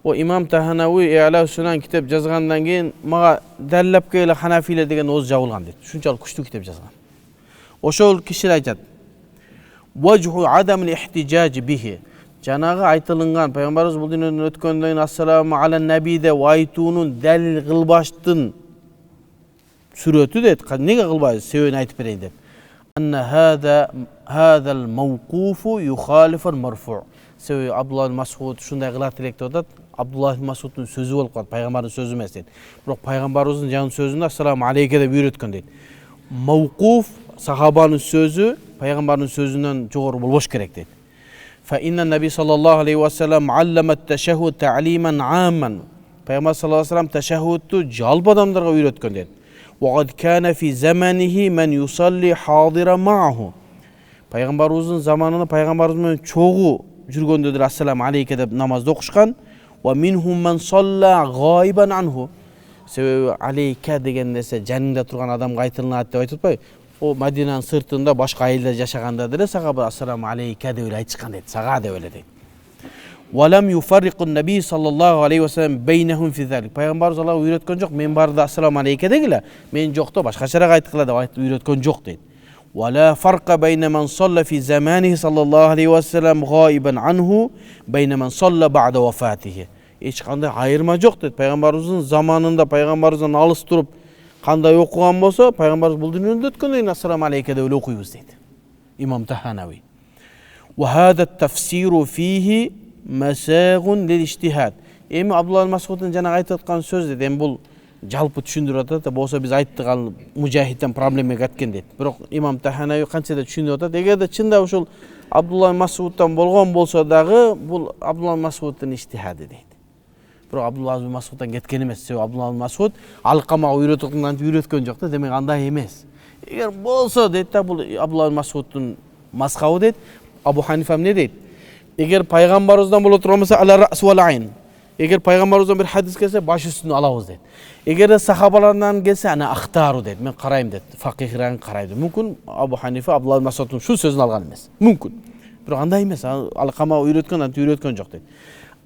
O İmam Tahanavi İ'la Sunan kitap yazgandan keyin maga dallap kele Hanafile degen oz jabılgan deydi. Şunçalık kuçtu kitap yazgan. Oşol kişiler aytadi. Vajhu adamil ihticaci bihi. Janağı aytılıngan Peygamberimiz bu dinin ötköndön assalamu ala nabide aytuunun dalil kılbaştın sürötü deydi. Nege kılbaştın? Sebebini aytıp bereyim deydi. Anna hadal mawqufu yukhalifal marfu'. Sebebi Abdullah Mas'ud şunday kılat dilekte odat. Abdullah Mas'ud'un sözü olup kaldı. Peygamberin sözü emas deydi. Biroq Peygamberimizin janı sözünde assalamu aleyke dep öğretken deydi. Mawquf sahabanın sözü Peygamberin sözünden jogorу bolboş gerek deydi. فإن النبي صلى الله عليه وسلم علم التشهد تعليما عاما. Peygamber sallallahu aleyhi ve sellem teşehhüdü jalp adamlarga öğretken dedi. وقد كان في زمانه من يصلي حاضرا معه. Peygamberimizin zamanında Peygamberimizin çoğu жүрgönдөdür assalamu aleyke dep namazda okuşkan. ومنهم من صلى غائبا عنه. Sebebi aleyke degen nese janında turgan adamga aytılınat dep aytılpay. O Madina'nın sırtında başka ayılda yaşaganda dedi. Sahabe assalamu aleyke de öyle aytışkan dedi. Sağa da öyle dedi. وَلَمْ يُفَرِّقُ النَّبِي sallallahu aleyhi ve sellem beynehum fi zalik. Peygamberimiz Allah öğretken yok. Men barda assalamu aleyke degile. Men yok da başka şerak aytıkla da öğretken yok dedi. وَلَا فَرْقَ بَيْنَ مَنْ صَلَّ فِي زَمَانِهِ sallallahu aleyhi ve sellem غَائِبًا عَنْهُ بَيْنَ مَنْ صَلَّ بَعْدَ وَفَاتِهِ. Hiç kanday ayırma yok dedi. Peygamberimizin zamanında Peygamberimizden alыс turup kanday okugan bolsa Peygamberimiz bul dünyanın ötkenden assalamu aleyke de öyle okuyubuz deydi. İmam Tahanavi. Ve hâdet tefsiru fihi mesâgun lil ijtihad. Emi Abdullah Mas'ud'un jana aytып aткан söz dedi. Em bul жалпы түшүндүрүп атат да, болсо биз айттык ал мужахидтен проблема кеткен дейт. Бирок имам Таханави канчада түшүнүп атат. Эгерде чында ушул Абдулла Мас'удтан болгон болсо дагы бул Абдулла Мас'удтун иштихади дейт. Бирок Абдулла Мас'удтан кеткен эмес. Себеби Абдулла Мас'уд алкамага үйрөткөн жок да, демек андай эмес. Эгер болсо дейт да, бул Абдулла Мас'удтун мазхабы дейт. Абу Ханифа эмне дейт? Эгер пайгамбарыбыздан боло турган болсо ала рас вал айн. Эгер пайгамбарыбыздан бир хадис келсе, баш үстүнө алабыз дейт. Эгерде сахабалардан келсе, ана ахтару дейт. Мен карайм дейт. Факихран карайды. Мүмкүн Абу Ханифа Абдулла Мас'удтун шу сөзүн алган эмес. Мүмкүн. Бирок андай эмес. Алкама үйрөткөн жок дейт.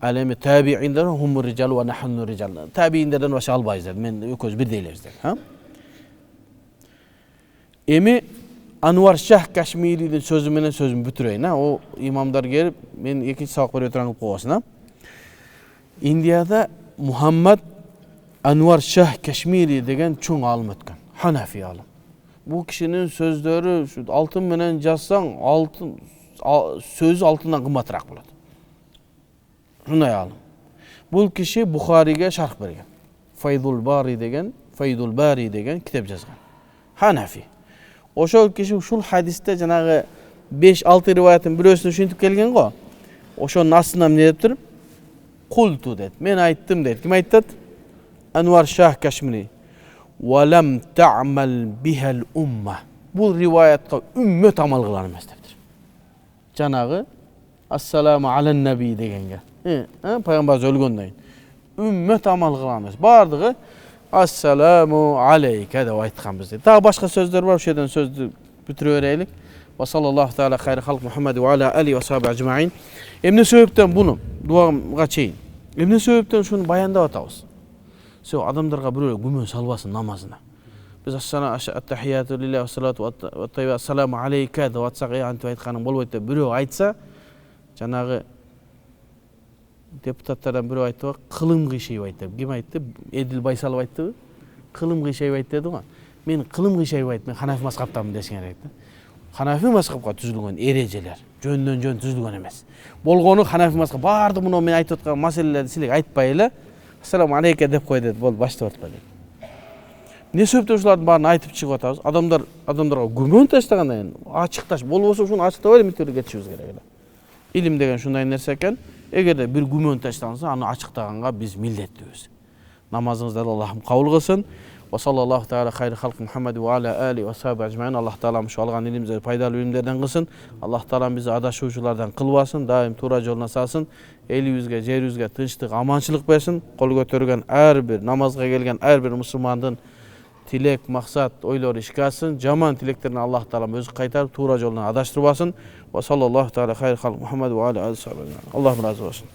Ал эми табииндер хум рижал ва нахну рижал. Табииндерден башка албайбыз дейт. Мен экөөбүз бирдей элебиз дейт. Эми Анвар Шах Кашмиридин сөзү менен сөзүмдү бүтүрөйүн. О имамдар келип, мен экинчи сабак берип турган кылып коесун. Индияда Мухаммад Анвар Шах Кашмири деген чоң алым өткөн. Ханафи алым. Бул кишинин сөздөрү алтын менен жазсаң, сөзү алтындан кымбатыраак болот. Шундай алым. Бул киши Бухариге шарх берген. Файдул Бари деген китеп жазган. Ханафи. Ошол киши ушул хадисте жанагы 5-6 риваяттын бирөөсүн ушинтип келген го. Ошонун астына эмне деп тур? Култу дейт. Мен айттым дейт. Ким айтат? Анвар Шах Кашмири. Валам та'мал бихал умма. Бул риваятка үммөт амал кылган эмес дептир. Жанагы ассаламу алан наби дегенге. Пайгамбар өлгөндөн кийин үммөт амал кылган эмес. Бардыгы ассаламу алейка деп айтканбыз дейт. Дагы башка сөздөр бар, ошол жерден сөздү бүтүрө берелик. Ва саллаллаху таала хайр халк Мухаммад ва аля али ва сахби ажмаин. Эмне себептен буну дуага чейин? Эмне себептен шуну баяндап атабыз? Себеби адамдарга бирөө күмөн салбасын намазына. Биз аттахияту лиллахи ва салату ва тайба ассаламу алейка деп атсак, антип айтканың болбойт деп бирөө айтса, жанагы депутаттардан бирөө айтты, кылым кыйшайбайт деп. Ким айтты? Эдил Байсалов айттыбы? Кылым кыйшайбайт деди го. Мен кылым кыйшайбайт, мен Ханафи мазхабтамын дешкен керек да. Ханафи мазхабка түзүлгөн эрежелер жөндөн жөн түзүлгөн эмес. Болгону Ханафи мазхаб барды муну мен айтып аткан маселелерди силер айтпай эле ассаламу алейка деп кой деди. Болду, баштап атпа деди. Эмне себептен ушулардын баарын айтып чыгып атабыз? Адамдарга күмөн таштагандан кийин ачыкташ болбосо ушуну ачыктабай эле митип кетишибиз керек эле. Илим деген шундай нерсе экен. Эгерде бир күмөн ташталса, аны ачыктаганга биз милдеттүүбүз. Намазыңызды Аллахым кабыл кылсын. Ва саллаллаху таала хайр халк Мухаммад ва аля али ва сахби ажмаин. Аллах таалам ушу алган илимибизди пайдалуу илимдерден кылсын. Аллах таалам бизди адашуучулардан кылбасын, дайым туура жолуна салсын. Элибизге, жерибизге тынчтык, аманчылык берсин. Кол көтөргөн ар бир намазга келген ар бир мусулмандын тилек, максат, ойлору ишке ашсын. Жаман тилектерин Аллах таалам өзү кайтарып туура жолуна адаштырбасын. Ва саллаллаху таала хайр халк Мухаммад ва аля али сахби ажмаин. Аллахым разы болсун.